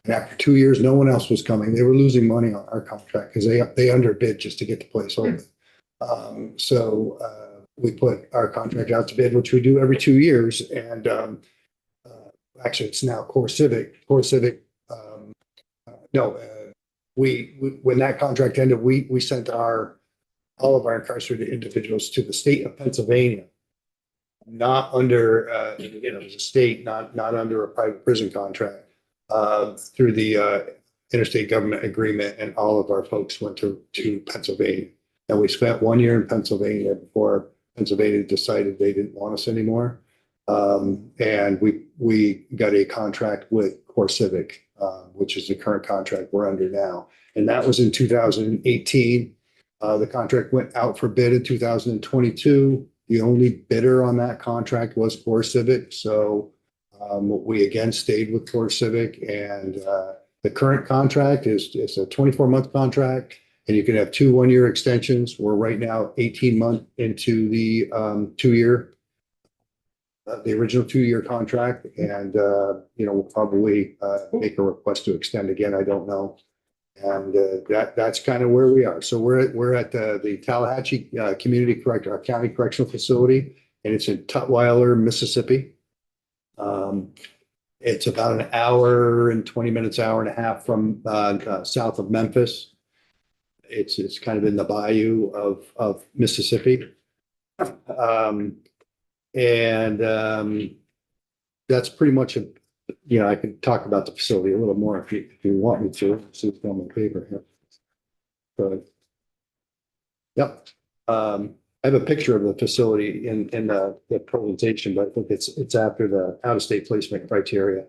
And after 2 years, no one else was coming. They were losing money on our contract because they underbid just to get the place open. We put our contract out to bid, which we do every 2 years. And actually, it's now CoreCivic. When that contract ended, we sent all of our incarcerated individuals to the state of Pennsylvania, not under, as a state, not under a private prison contract, through the interstate government agreement, and all of our folks went to Pennsylvania. And we spent 1 year in Pennsylvania before Pennsylvania decided they didn't want us anymore. And we got a contract with CoreCivic, which is the current contract we're under now. And that was in 2018. The contract went out for bid in 2022. The only bidder on that contract was CoreCivic. So we again stayed with CoreCivic, and the current contract is a 24-month contract, and you can have 2 one-year extensions. We're right now 18 months into the 2-year, the original 2-year contract, and we'll probably make a request to extend again. I don't know, and that's kind of where we are. So we're at the Tallahatchie County Correctional Facility, and it's in Tutwiler, Mississippi. It's about an hour and 20 minutes, hour and a half from south of Memphis. It's kind of in the bayou of Mississippi. That's pretty much I could talk about the facility a little more if you want me to. See it's on my paper here. But yep. I have a picture of the facility in the presentation, but I think it's after the out-of-state placement criteria.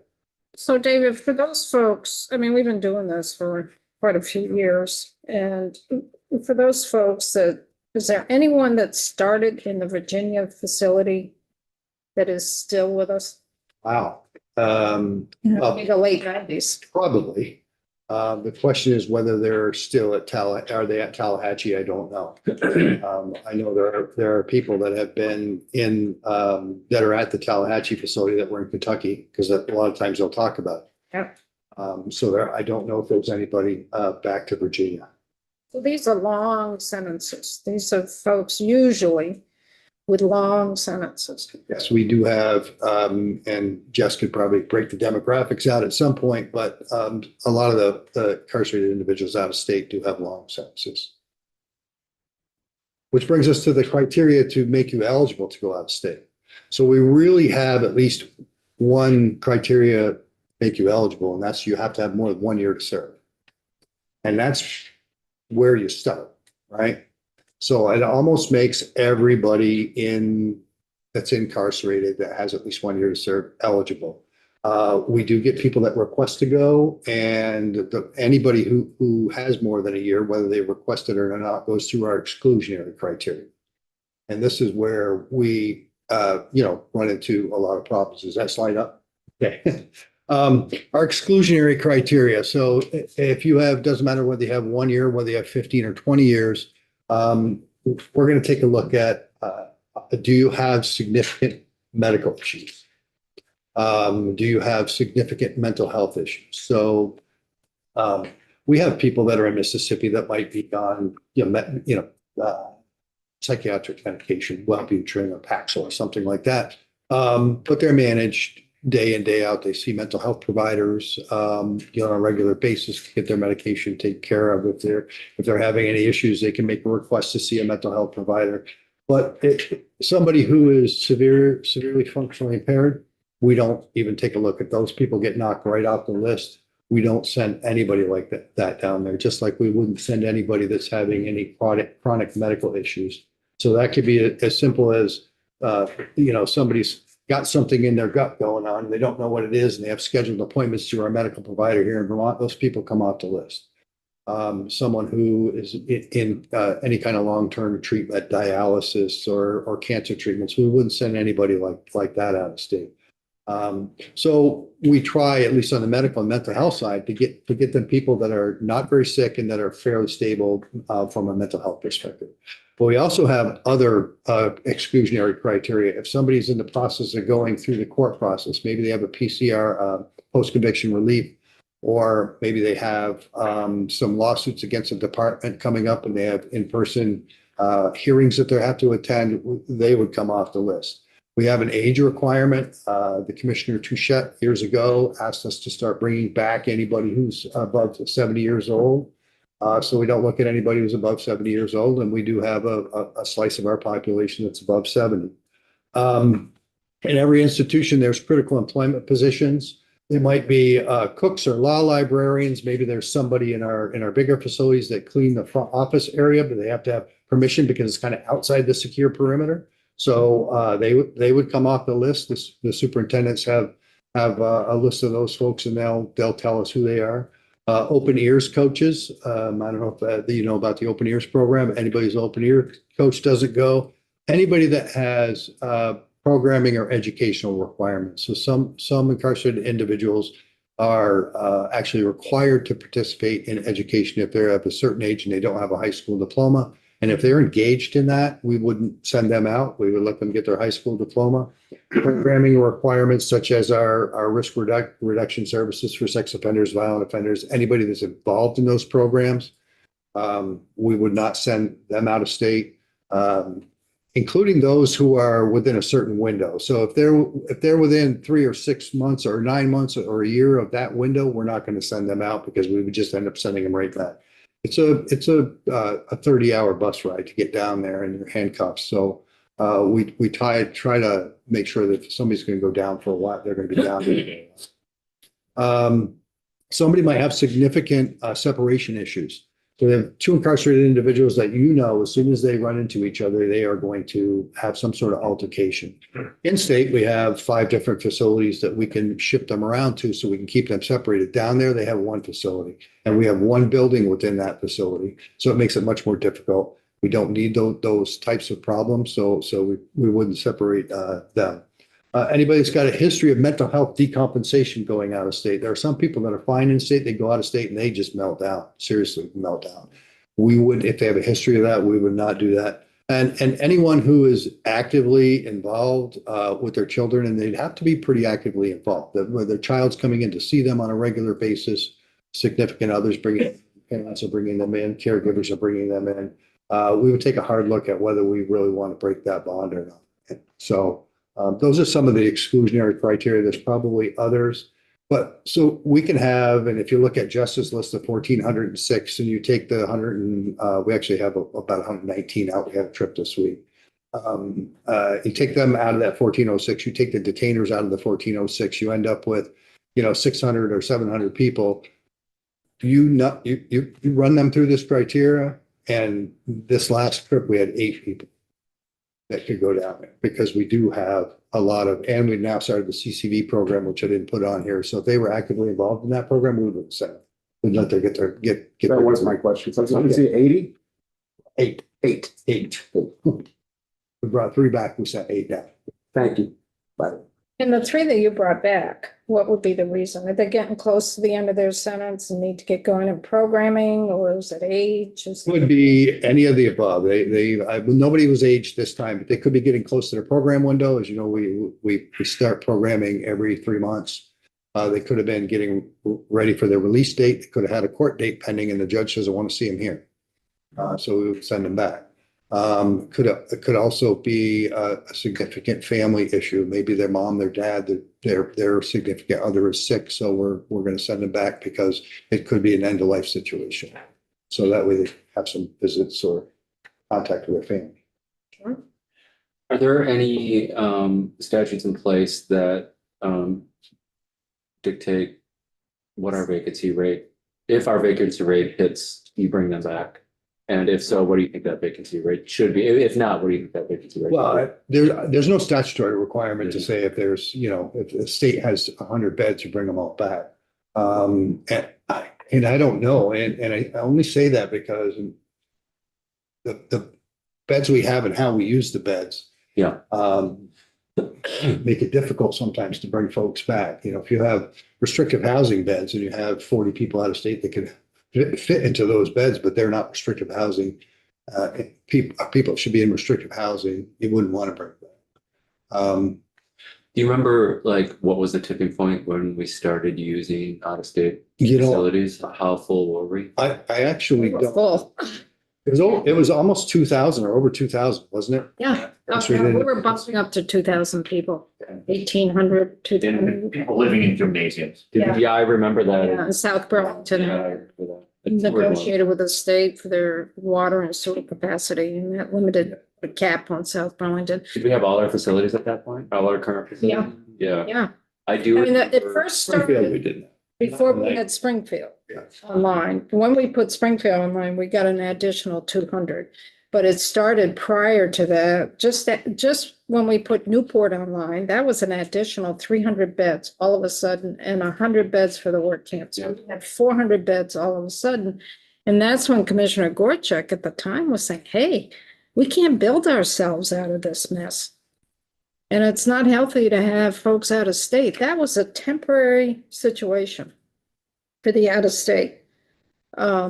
So David, for those folks, I mean, we've been doing this for quite a few years. And for those folks is there anyone that started in the Virginia facility that is still with us? Wow. In the late 90s. Probably. The question is whether they're still at are they at Tallahatchie? I don't know. I know there are people that have been in that are at the Tallahatchie facility that were in Kentucky, because a lot of times they'll talk about it. Yep. I don't know if there's anybody back to Virginia. So these are long sentences. These are folks usually with long sentences. Yes, we do have, and Jess could probably break the demographics out at some point, but a lot of the incarcerated individuals out of state do have long sentences. Which brings us to the criteria to make you eligible to go out of state. So we really have at least one criteria make you eligible, and that's you have to have more than 1 year to serve. And that's where you start, right? So it almost makes everybody that's incarcerated that has at least 1 year to serve eligible. We do get people that request to go, and anybody who has more than a year, whether they requested it or not, goes through our exclusionary criteria. And this is where we, run into a lot of problems. Does that slide up? Okay. Our exclusionary criteria. So if you doesn't matter whether you have 1 year, whether you have 15 or 20 years, we're going to take a look at, do you have significant medical issues? Do you have significant mental health issues? So we have people that are in Mississippi that might be on, psychiatric medication, Wellbutrin or Paxil or something like that. But they're managed day in, day out. They see mental health providers, on a regular basis to get their medication taken care of. If they're having any issues, they can make a request to see a mental health provider. But somebody who is severely functionally impaired, we don't even take a look at those people, get knocked right off the list. We don't send anybody like that down there, just like we wouldn't send anybody that's having any chronic medical issues. So that could be as simple as, somebody's got something in their gut going on, and they don't know what it is, and they have scheduled appointments to our medical provider here in Vermont. Those people come off the list. Someone who is in any kind of long-term treatment, dialysis or cancer treatments, we wouldn't send anybody like that out of state. So we try, at least on the medical and mental health side, to get them people that are not very sick and that are fairly stable from a mental health perspective. But we also have other exclusionary criteria. If somebody's in the process of going through the court process, maybe they have a PCR, post-conviction relief, or maybe they have some lawsuits against a department coming up and they have in-person hearings that they have to attend, they would come off the list. We have an age requirement. The Commissioner Touchette years ago asked us to start bringing back anybody who's above 70 years old. So we don't look at anybody who's above 70 years old, and we do have a slice of our population that's above 70. In every institution, there's critical employment positions. There might be cooks or law librarians. Maybe there's somebody in our bigger facilities that clean the front office area, but they have to have permission because it's kind of outside the secure perimeter. So they would come off the list. The superintendents have a list of those folks, and they'll tell us who they are. Open ears coaches. I don't know if you know about the open ears program. Anybody's open ear coach doesn't go. Anybody that has programming or educational requirements. So some incarcerated individuals are actually required to participate in education if they're of a certain age and they don't have a high school diploma. And if they're engaged in that, we wouldn't send them out. We would let them get their high school diploma. Programming requirements such as our risk reduction services for sex offenders, violent offenders, anybody that's involved in those programs, we would not send them out of state, including those who are within a certain window. So if they're within 3 or 6 months or 9 months or a year of that window, we're not going to send them out because we would just end up sending them right back. It's a 30-hour bus ride to get down there in your handcuffs. So we try to make sure that if somebody's going to go down for a while, they're going to be down there. Somebody might have significant separation issues. So we have 2 incarcerated individuals that as soon as they run into each other, they are going to have some sort of altercation. In state, we have 5 different facilities that we can ship them around to so we can keep them separated. Down there, they have 1 facility, and we have 1 building within that facility. So it makes it much more difficult. We don't need those types of problems, so we wouldn't separate them. Anybody that's got a history of mental health decompensation going out of state. There are some people that are fine in state, they go out of state and they just melt down, seriously melt down. We would, if they have a history of that, we would not do that. And anyone who is actively involved with their children, and they'd have to be pretty actively involved, where their child's coming in to see them on a regular basis, significant others parents are bringing them in, caregivers are bringing them in. We would take a hard look at whether we really want to break that bond or not. So those are some of the exclusionary criteria. There's probably others, but so we can have, and if you look at Justice List of 1,406 and you take the 100 and we actually have about 119 out. We had a trip this week. You take them out of that 1,406, you take the detainers out of the 1,406, you end up with, 600 or 700 people. You run them through this criteria, and this last trip we had 8 people that could go down there because we do have a lot of, and we've now started the CCV program, which I didn't put on here. So if they were actively involved in that program, we would send them. We'd let them get. That was my question. So you say 80? 8. We brought 3 back. We sent 8 down. Thank you. Bye. And the 3 that you brought back, what would be the reason? Are they getting close to the end of their sentence and need to get going in programming, or is it age? Would be any of the above. Nobody was aged this time, but they could be getting close to their program window. As you know, we start programming every 3 months. They could have been getting ready for their release date. They could have had a court date pending and the judge doesn't want to see them here. So we would send them back. It could also be a significant family issue. Maybe their mom, their dad, their significant other is sick. So we're going to send them back because it could be an end of life situation. So that way they have some visits or contact with their family. Are there any statutes in place that dictate what our vacancy rate, if our vacancy rate hits, you bring them back? And if so, what do you think that vacancy rate should be? If not, what do you think that vacancy rate? Well, there's no statutory requirement to say if there's, if the state has 100 beds, you bring them all back. And I don't know, and I only say that because the beds we have and how we use the beds. Yeah. Make it difficult sometimes to bring folks back. If you have restrictive housing beds and you have 40 people out of state that can fit into those beds, but they're not restrictive housing. People should be in restrictive housing. You wouldn't want to bring them back. Do you remember what was the tipping point when we started using out of state facilities? How full were we? I actually don't. Full. It was almost 2,000 or over 2,000, wasn't it? Yeah. That's We right. were bumping up to 2,000 people, 1,800, 2,000. And people living in gymnasiums. Yeah, I remember that. Yeah, in South Burlington. Yeah, I remember that. It's weird. Negotiated with the state for their water and sewer capacity, and that limited the cap on South Burlington. Did we have all our facilities at that point? All our current facilities? Yeah. Yeah, I do. I mean, it remember- first Springfield, we started didn't. before we had Springfield Yeah. online. When we put Springfield online, we got an additional 200. But it started prior to that, just when we put Newport online, that was an additional 300 beds all of a sudden, and 100 beds for the work camp. So we had 400 beds all of a sudden. And that's when Commissioner Gorchak at the time was saying, hey, we can't build ourselves out of this mess. And it's not healthy to have folks out of state. That was a temporary situation for the out of state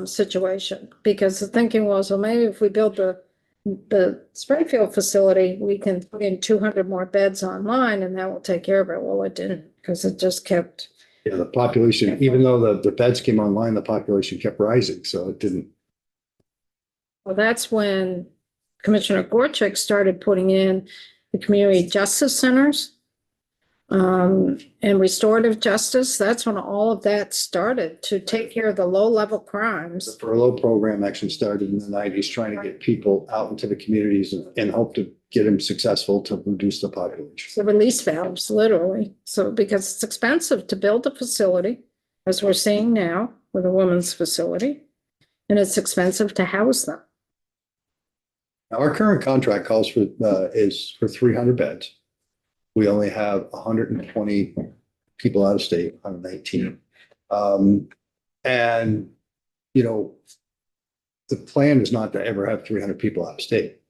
situation, because the thinking was, well, maybe if we build the Springfield facility, we can put in 200 more beds online and that will take care of it. Well, it didn't, because it just kept. Yeah, the population, even though the beds came online, the population kept rising, so it didn't. Well, that's when Commissioner Gorchak started putting in the community justice centers and restorative justice. That's when all of that started to take care of the low-level crimes. The furlough program actually started in the 90s, trying to get people out into the communities and hope to get them successful to reduce the population. The release valves, literally. So because it's expensive to build a facility, as we're seeing now with a women's facility, and it's expensive to house them. Now, our current contract calls for, is for 300 beds. We only have 120 people out of state, 119. And, the plan is not to ever have 300 people out of state.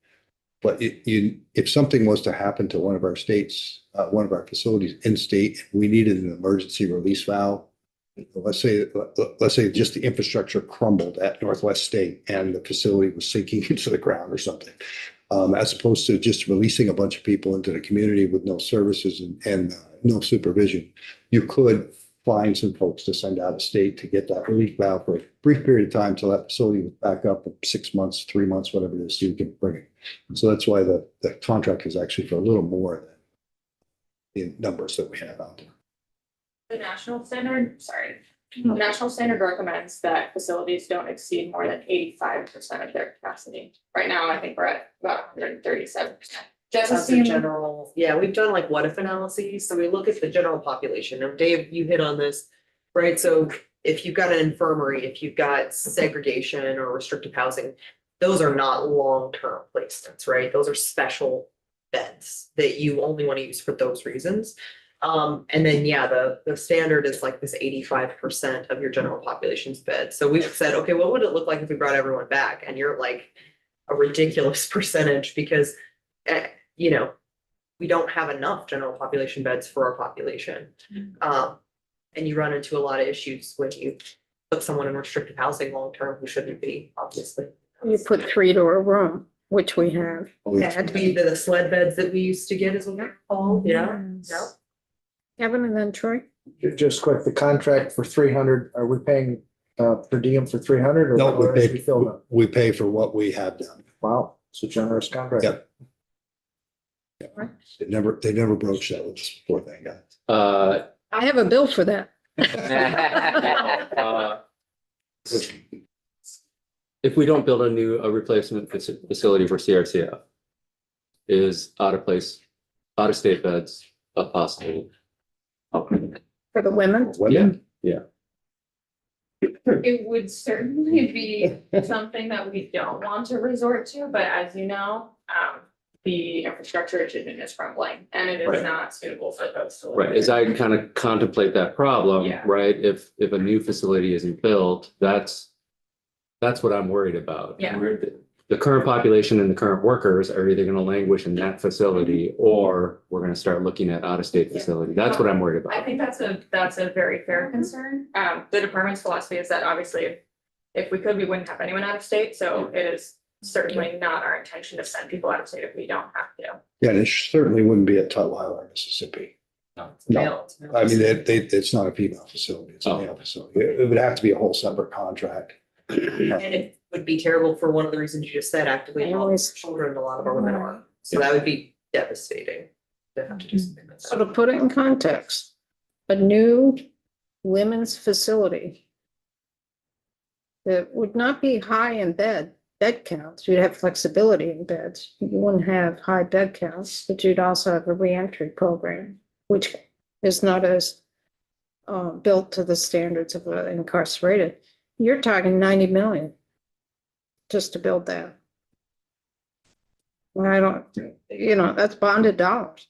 But if something was to happen to one of our states, one of our facilities in state, we needed an emergency release valve. Let's say just the infrastructure crumbled at Northwest State and the facility was sinking into the ground or something. As opposed to just releasing a bunch of people into the community with no services and no supervision. You could find some folks to send out of state to get that relief valve for a brief period of time till that facility was back up in 6 months, 3 months, whatever it is, so you can bring it. So that's why the contract is actually for a little more than the numbers that we have out there. The national standard recommends that facilities don't exceed more than 85% of their capacity. Right now, I think we're at about 137%. Doesn't That's the seem, general, yeah, we've done like what if analyses, so we look at the general population. Now, Dave, you hit on this, right? So if you've got an infirmary, if you've got segregation or restrictive housing, those are not long-term placements, right? Those are special beds that you only want to use for those reasons. And then, yeah, the standard is like this 85% of your general population's bed. So we've said, okay, what would it look like if we brought everyone back? And you're like a ridiculous percentage because, we don't have enough general population beds for our population. And you run into a lot of issues when you put someone in restrictive housing long-term who shouldn't be, obviously. You put 3 to a room, which we have. That'd be the sled beds that we used to get as well. Yeah. Kevin and then Troy. Just quick, the contract for 300, are we paying per diem for 300 or? No, or as we fill them? we pay for what we have done. Wow, it's a generous contract. Yep. They never broached that with us before, thank God. I have a bill for that. If we don't build a replacement facility for CRCF, is out of state beds a possibility? For the women? Women? It would certainly be something that we don't want to resort to, but as you know, the infrastructure in Chittenden is crumbling and it is Right. not suitable for those. to live Right, as I kind of contemplate that problem, Yeah. right, if a new facility isn't built, that's what I'm worried about. Yeah. The current population and the current workers are either gonna languish in that facility, or we're gonna start looking at out-of-state facility. That's what I'm worried I about. think that's a very fair concern. The department's philosophy is that obviously if we could, we wouldn't have anyone out of state, so it is certainly not our intention to send people out of state if we don't have to. Yeah, and it certainly wouldn't be at Tutwiler, Mississippi. No, I mean, it's not a female facility, it's a male facility. It would have to be a whole separate contract. And it would be terrible for one of the reasons you just said, actively involved Families. children, a lot of our women are. So that would be devastating to have to do something like So that. to put it in context, a new women's facility that would not be high in bed counts. You'd have flexibility in beds. You wouldn't have high bed counts, but you'd also have a reentry program, which is not as built to the standards of incarcerated. You're talking 90 million just to build that. And I don't, that's bonded dollars.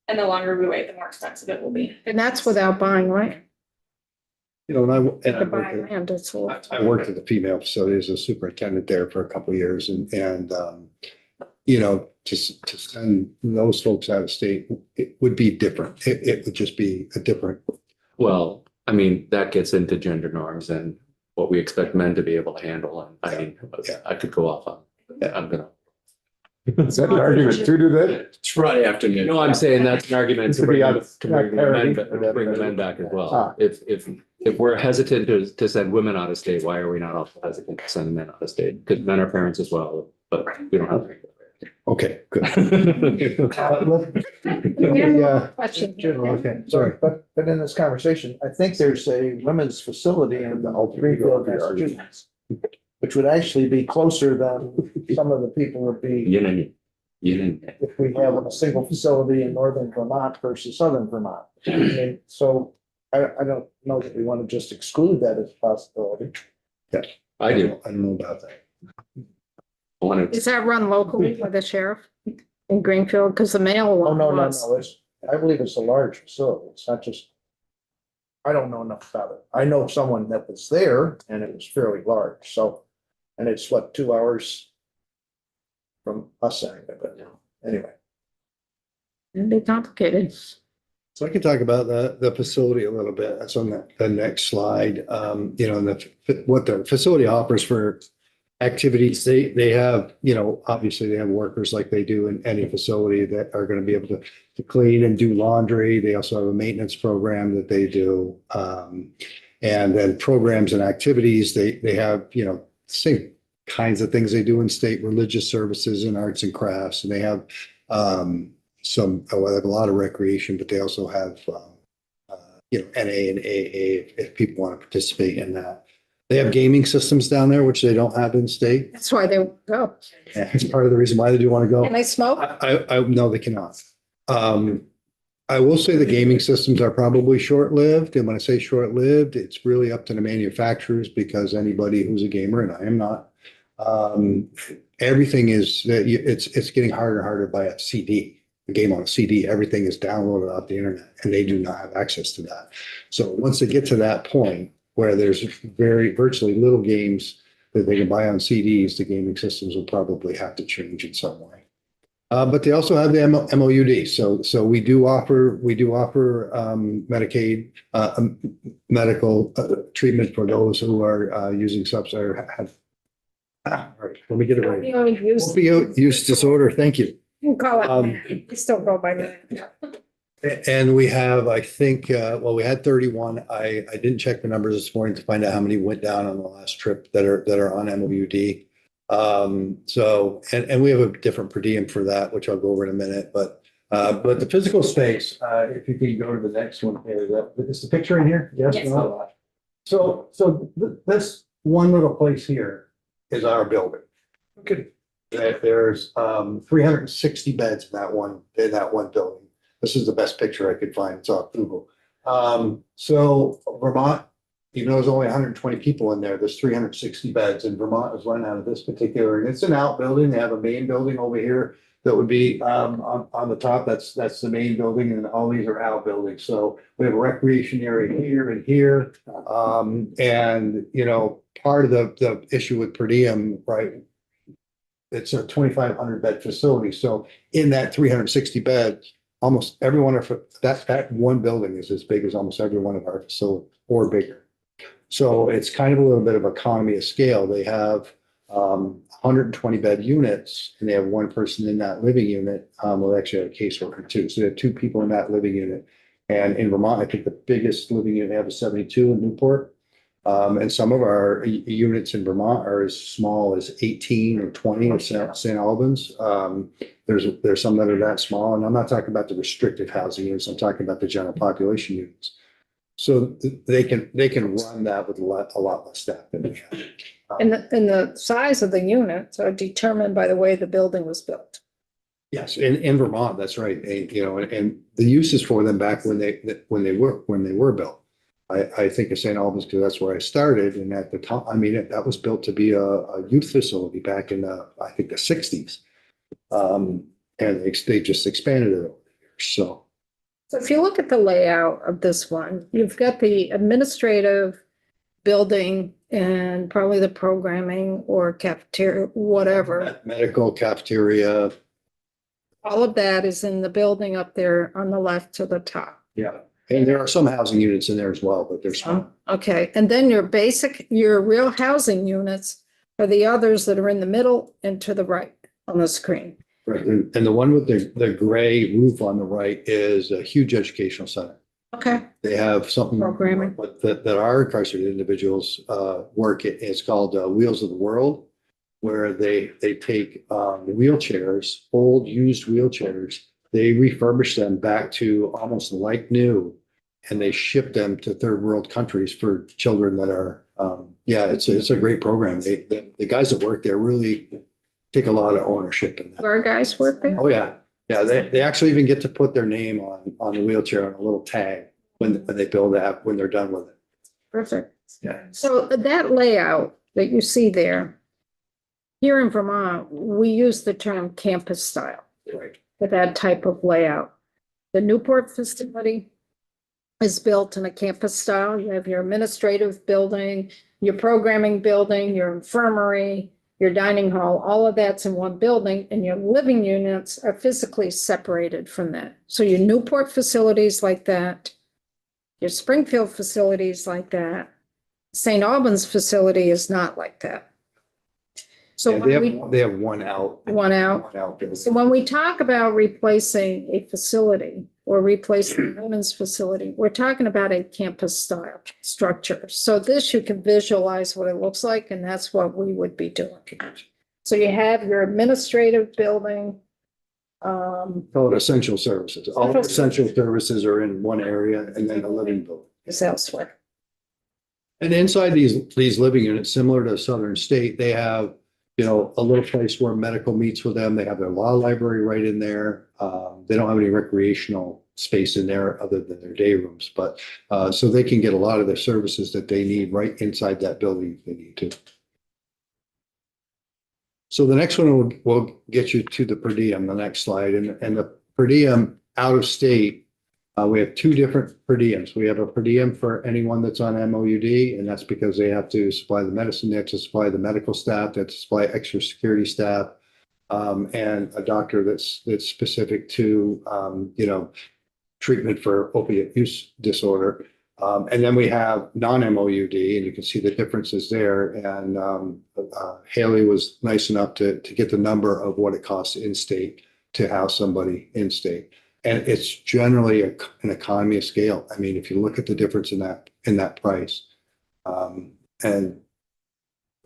And the longer we wait, the more expensive it will be. And that's without buying land. You know, To buy land, it's a lot. I worked at the female facility as a superintendent there for a couple of years and you know, to send those folks out of state, it would be different. It would just be a different. Well, I mean, that gets into gender norms and what we expect men to be able to handle, and I mean, I could go off on, I'm gonna. Is that an argument to do that? It's Friday afternoon. No, I'm saying that's an argument to To be bring, on- to bring the men, not to bring the men back as Ah. well. If we're hesitant to send women out of state, why are we not also hesitant to send men out of state? Because men are parents as well, but we don't have. Okay, good. Yeah. Question. Okay, sorry, but in this conversation, I think there's a women's facility in Greenfield, Massachusetts, which would actually be closer than some of the people would be if we have a single facility in northern Vermont versus southern Vermont. I mean, so I don't know that we want to just exclude that as a possibility. I do. I don't know about that. I want Is that run locally by the sheriff in Greenfield? Because the male Oh, one no, was. I believe it's a large facility. It's not just. I don't know enough about it. I know someone that was there and it was fairly large, so, and it's what, 2 hours from us anyway, but anyway. It'd be complicated. So I can talk about the facility a little bit. That's on the next slide. You know, what the facility offers for activities, they have, you know, obviously they have workers like they do in any facility that are going to be able to clean and do laundry. They also have a maintenance program that they do. And then programs and activities, they have, you know, same kinds of things they do in state religious services and arts and crafts. And they have they have a lot of recreation, but they also have, you know, NA and AA if people want to participate in that. They have gaming systems down there, which they don't have in state. That's why they go. And it's part of the reason why they do want to go. Can they smoke? I no, they cannot. I will say the gaming systems are probably short-lived. And when I say short-lived, it's really up to the manufacturers because anybody who's a gamer, and I am not, everything is, it's getting harder and harder to buy a CD. A game on a CD, everything is downloaded off the internet and they do not have access to that. So once they get to that point where there's virtually little games that they can buy on CDs, the gaming systems will probably have to change in some way. But they also have the MOUD. So we do offer Medicaid, medical treatment for those who are using substance or have. All right, let me get it right. Opioid use disorder. Thank you. You can call it, you still go by that. And we have, I think, well, we had 31. I didn't check the numbers this morning to find out how many went down on the last trip that are on MOUD. So, and we have a different per diem for that, which I'll go over in a minute, but the physical space, if you can go to the next one, is the picture in here? Yes. Yes. No? So this one little place here is our building. Okay. There's 360 beds in that one building. This is the best picture I could find. It's off Google. So Vermont, even though there's only 120 people in there, there's 360 beds, and Vermont is run out of this particular, and it's an outbuilding. They have a main building over here that would be on the top. That's the main building, and all these are outbuildings. So we have a recreation area here and here. And you know, part of the issue with per diem, right? It's a 2,500 bed facility. So in that 360 beds, almost every one of that one building is as big as almost every one of our facilities or bigger. So it's kind of a little bit of economy of scale. They have 120 bed units, and they have one person in that living unit. Well, actually have a caseworker too. So they have two people in that living unit. And in Vermont, I think the biggest living unit they have is 72 in Newport. And some of our units in Vermont are as small as 18 or 20 in St. Albans. There's some that are that small, and I'm not talking about the restricted housing units. I'm talking about the general population units. So they can run that with a lot less staff than we have. And the size of the units are determined by the way the building was built. Yes, in Vermont, that's right. And, you know, and the uses for them back when they were built. I think of St. Albans because that's where I started, and at the time, I mean, that was built to be a youth facility back in I think the 60s. And they just expanded it over the years. So if you look at the layout of this one, you've got the administrative building and probably the programming or cafeteria, whatever. medical cafeteria. All of that is in the building up there on the left to the top. Yeah. And there are some housing units in there as well, but they're small. Okay, and then your real housing units are the others that are in the middle and to the right on the screen. Right. And the one with the gray roof on the right is a huge educational center. Okay. They have something Programming. that our incarcerated individuals work at. It's called Wheels of the World, where they take wheelchairs, old used wheelchairs, they refurbish them back to almost like new, and they ship them to third world countries for children that are it's a great program. The guys that work there really take a lot of ownership in that. Our guys work there? Oh, yeah. Yeah, they actually even get to put their name on the wheelchair on a little tag when they build that, when they're done with it. Perfect. Yeah. So that layout that you see there, here in Vermont, we use the term campus style Right. for that type of layout. The Newport facility is built in a campus style. You have your administrative building, your programming building, your infirmary, your dining hall, all of that's in one building, and your living units are physically separated from that. So your Newport facilities like that, your Springfield facilities like that, St. Albans facility is not like that. So Yeah, when they have one out. one out. building. So when we talk about replacing a facility or replacing a women's facility, we're talking about a campus style structure. So this, you can visualize what it looks like, and that's what we would be doing. So you have your administrative building. Call it essential services. All the essential services are in one area, and then the living building. Is elsewhere. And inside these living units, similar to Southern State, they have, you know, a little place where medical meets with them. They have their law library right in there. They don't have any recreational space in there other than their day rooms, but so they can get a lot of the services that they need right inside that building if they need to. So the next one will get you to the per diem, the next slide, and the per diem out of state. We have two different per diems. We have a per diem for anyone that's on MOUD, and that's because they have to supply the medicine, they have to supply the medical staff, they have to supply extra security staff, and a doctor that's specific to, treatment for opiate use disorder. And then we have non-MOUD, and you can see the differences there. And Haley was nice enough to get the number of what it costs in state to house somebody in state. And it's generally an economy of scale. I mean, if you look at the difference in that price. And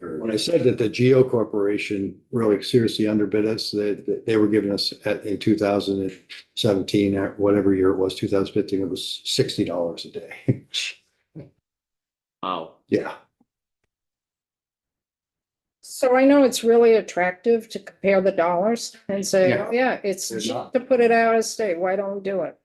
when I said that the Geo Corporation really seriously underbid us, they were giving us in 2017, or whatever year it was, 2015, it was $60 a day. Wow. Yeah. So I know it's really attractive to compare the dollars and say, Yeah. oh yeah, it's They're cheap not. to put it out of state. Why don't we do it?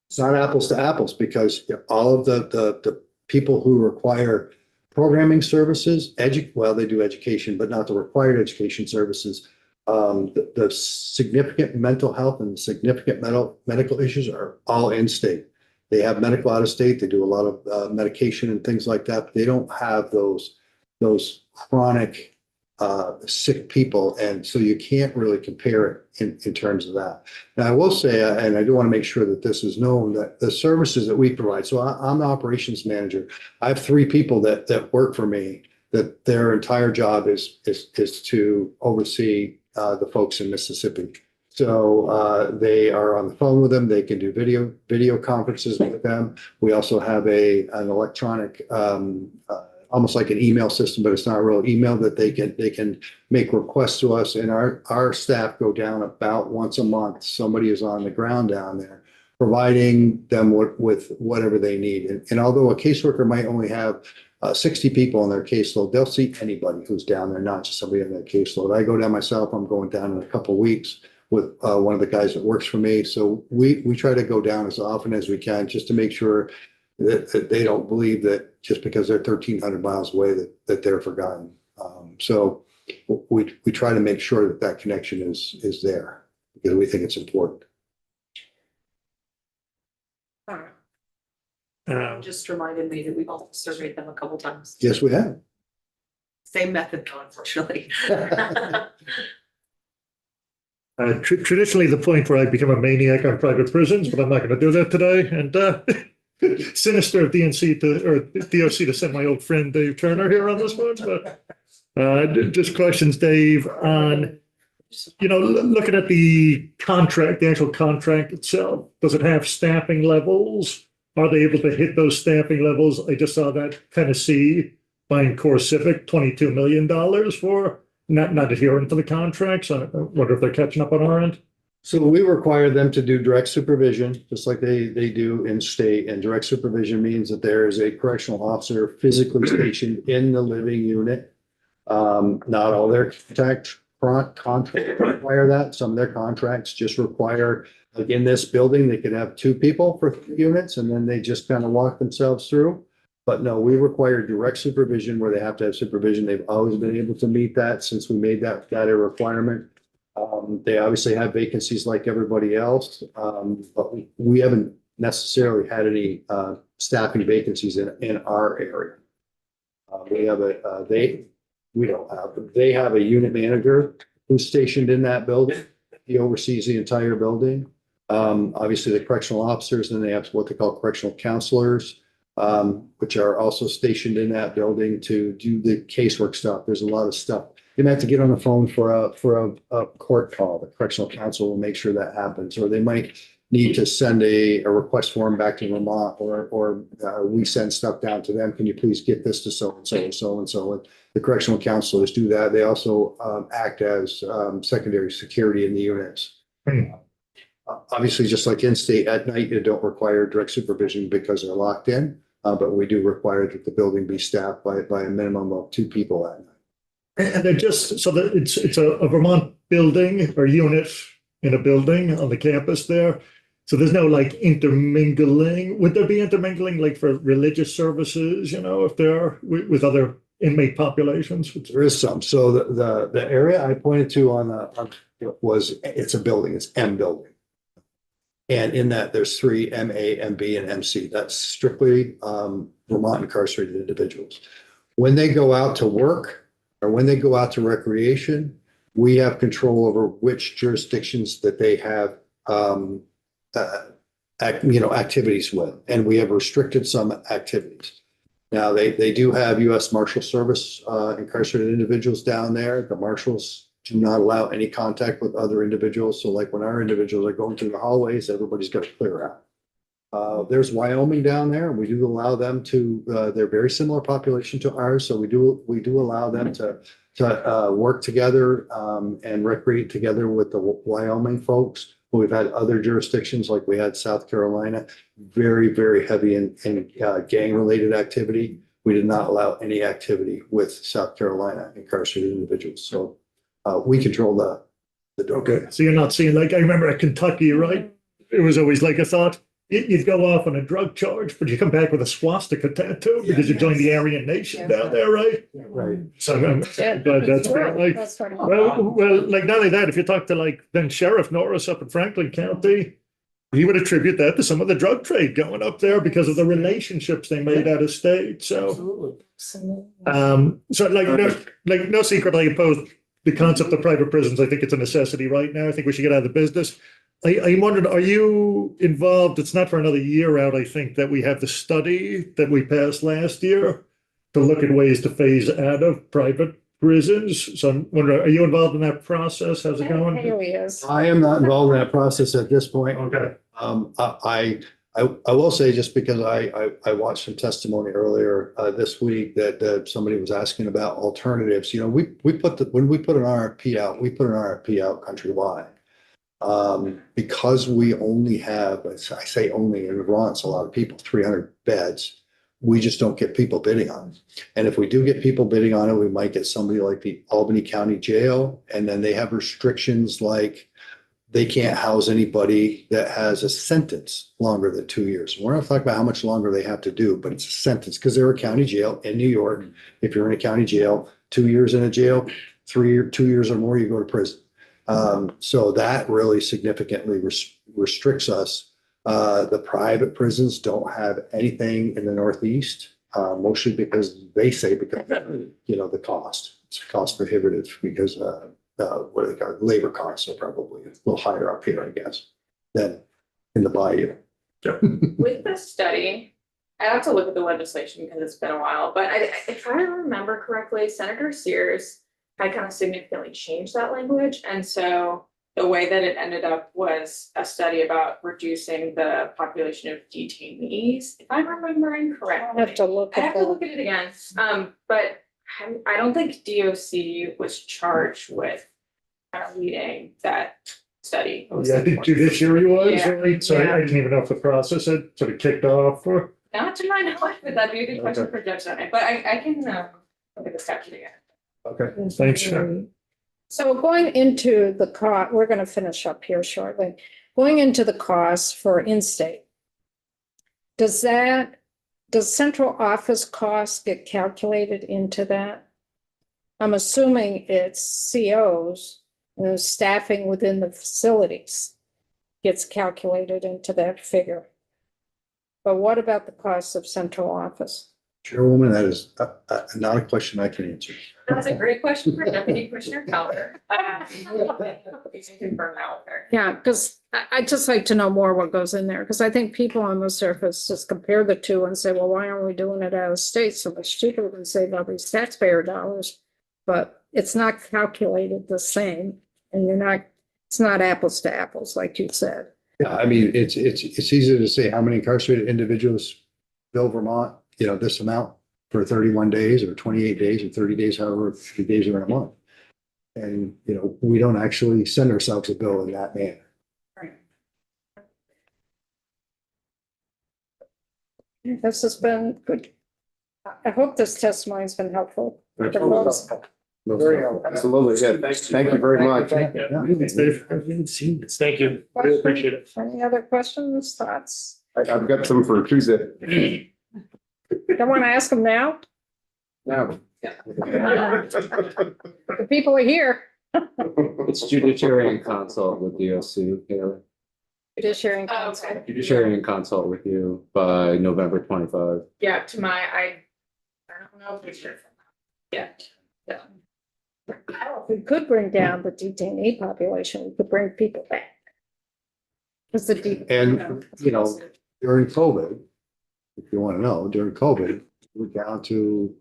It's not apples to apples because all of the people who require programming services, well, they do education, but not the required education services. The significant mental health and significant medical issues are all in state. They have medical out of state. They do a lot of medication and things like that. But they don't have those chronic sick people. And so you can't really compare it in terms of that. Now, I will say, and I do want to make sure that this is known, that the services that we provide, so I'm the operations manager. I have 3 people that work for me, that their entire job is to oversee the folks in Mississippi. So they are on the phone with them. They can do video conferences with them. We also have an electronic almost like an email system, but it's not a real email that they can make requests to us. And our staff go down about once a month. Somebody is on the ground down there, providing them with whatever they need. And although a caseworker might only have 60 people on their caseload, they'll see anybody who's down there, not just somebody on their caseload. I go down myself. I'm going down in a couple of weeks with one of the guys that works for me. So we try to go down as often as we can just to make sure that they don't believe that just because they're 1,300 miles away that they're forgotten. So we try to make sure that connection is there because we think it's important. Just reminded me that we've also surveyed them a couple times. Yes, we have. Same method, though, unfortunately. Traditionally, the point where I become a maniac on private prisons, but I'm not going to do that today. And sinister of DNC or DOC to send my old friend Dave Turner here on this one. But just questions, Dave, on looking at the contract, the actual contract itself. Does it have staffing levels? Are they able to hit those staffing levels? I just saw that Tennessee buying Core Civic $22 million for not adhering to the contracts. I wonder if they're catching up on our end. So we require them to do direct supervision, just like they do in state. And direct supervision means that there is a correctional officer physically stationed in the living unit. Not all their contracts require that. Some of their contracts just require, like in this building, they could have 2 people for 3 units and then they just kind of walk themselves through. But no, we require direct supervision where they have to have supervision. They've always been able to meet that since we made that a requirement. They obviously have vacancies like everybody else, but we haven't necessarily had any staffing vacancies in our area. We have they have a unit manager who's stationed in that building. He oversees the entire building. Obviously the correctional officers, and they have what they call correctional counselors, which are also stationed in that building to do the casework stuff. There's a lot of stuff. You might have to get on the phone for a court call. The correctional counsel will make sure that happens, or they might need to send a request form back to Vermont, or we send stuff down to them. Can you please get this to so and so and so and so? And the correctional counselors do that. They also act as secondary security in the units. Obviously, just like in state, at night you don't require direct supervision because they're locked in, but we do require that the building be staffed by a minimum of 2 people at night. And they're just so that it's a Vermont building or unit in a building on the campus there. So there's no like intermingling. Would there be intermingling like for religious services, if there with other inmate populations? There is some. So the area I pointed to it's a building, it's M building. And in that there's 3 MA, MB, and MC. That's strictly Vermont incarcerated individuals. When they go out to work, or when they go out to recreation, we have control over which jurisdictions that they have, activities with, and we have restricted some activities. Now they do have U.S. Marshal Service incarcerated individuals down there. The marshals do not allow any contact with other individuals. So like when our individuals are going through the hallways, everybody's got to clear out. There's Wyoming down there, and we do allow them to, they're very similar population to ours, so we do allow them to work together, and recreate together with the Wyoming folks. We've had other jurisdictions, like we had South Carolina, very, very heavy in gang-related activity. We did not allow any activity with South Carolina incarcerated individuals, so we control the door. Okay, so you're not seeing, like, I remember at Kentucky, right? It was always like a thought, you'd go off on a drug charge, but you come back with a swastika tattoo because you joined the Aryan Nation down there, right? Right. So that's fair, like, That's right. well, like not only that, if you talk to like then Sheriff Norris up in Franklin County, he would attribute that to some of the drug trade going up there because of the relationships they made out of state. So, so like no secret, I oppose the concept of private prisons. I think it's a necessity right now. I think we should get out of the business. I'm wondering, are you involved? It's not for another year out, I think, that we have the study that we passed last year to look at ways to phase out of private prisons. So I'm wondering, are you involved in that process? How's it going? Haley is. I am not involved in that process at this point. Okay. I will say, just because I watched some testimony earlier this week that somebody was asking about alternatives. You know, when we put an RFP out, we put an RFP out countrywide. Because we only have, I say only in Vermont's a lot of people, 300 beds, we just don't get people bidding on it. And if we do get people bidding on it, we might get somebody like the Albany County Jail, and then they have restrictions like they can't house anybody that has a sentence longer than 2 years. We're not talking about how much longer they have to do, but it's a sentence because they're a county jail in New York. If you're in a county jail, 2 years in a jail, 2 years or more, you go to prison. So that really significantly restricts us. The private prisons don't have anything in the Northeast, mostly because they say, because, you know, the cost, it's cost prohibitive because, what do they call it? Labor costs are probably a little higher up here, I guess, than in the bayou. With the study, I have to look at the legislation because it's been a while, but if I remember correctly, Senator Sears had kind of significantly changed that language. And so the way that it ended up was a study about reducing the population of detainees, if I'm remembering I correctly. have to look I at have to that. look at it again, but I don't think DOC was charged with leading that study. It was Yeah, I think Judiciary was, Yeah. right? So I didn't even know if the process had sort of kicked off or. Not to my knowledge, but that'd be a good question for Judge Senate, but I can look at the statute again. Okay, thanks. So going into the cost, we're going to finish up here shortly. Going into the cost for in-state. Does central office costs get calculated into that? I'm assuming it's COs, staffing within the facilities gets calculated into that figure. But what about the cost of central office? Chairwoman, that is not a question I can answer. That's a great question for Deputy Commissioner Keller. Confirm that with her. Yeah, because I'd just like to know more what goes in there, because I think people on the surface just compare the two and say, well, why aren't we doing it out of state so much cheaper? We can save all these taxpayer dollars, but it's not calculated the same, and it's not apples to apples, like you said. Yeah, I mean, it's easy to say how many incarcerated individuals bill Vermont, you know, this amount for 31 days or 28 days or 30 days, however many days are in a month. And, you know, we don't actually send ourselves a bill in that manner. This has been good. I hope this testimony's been helpful. for folks. Absolutely, yeah, thank you very much. Thank you. Really appreciate it. Any other questions, thoughts? I've got some for Tuesday. Don't want to ask them now? No. The people are here. It's judiciary and consult with DOC, Haley. Judiciary and Oh, council. okay. Judiciary and consult with you by November 25. Yeah, I don't know if we should. Yeah. If we could bring down the detainee population, we could bring people back. Because And, you know, during COVID, if you want to know, during COVID, we're down to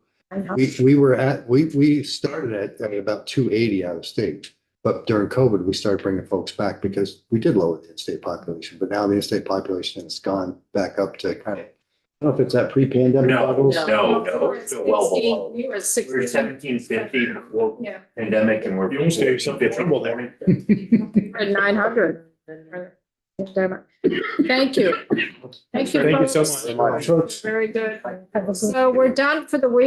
we started at about 280 out of state. But during COVID, we started bringing folks back because we did lower the in-state population, but now the in-state population has gone back up to kind of, I don't know if it's at pre-pandemic No, levels. no, it's still well below. We were We're 16. 1750 before Yeah. pandemic and we're. You almost got yourself in trouble there. We're 900. Pandemic. Thank you. Thank you. Thank you so folks. much. Very good. So we're done for the week.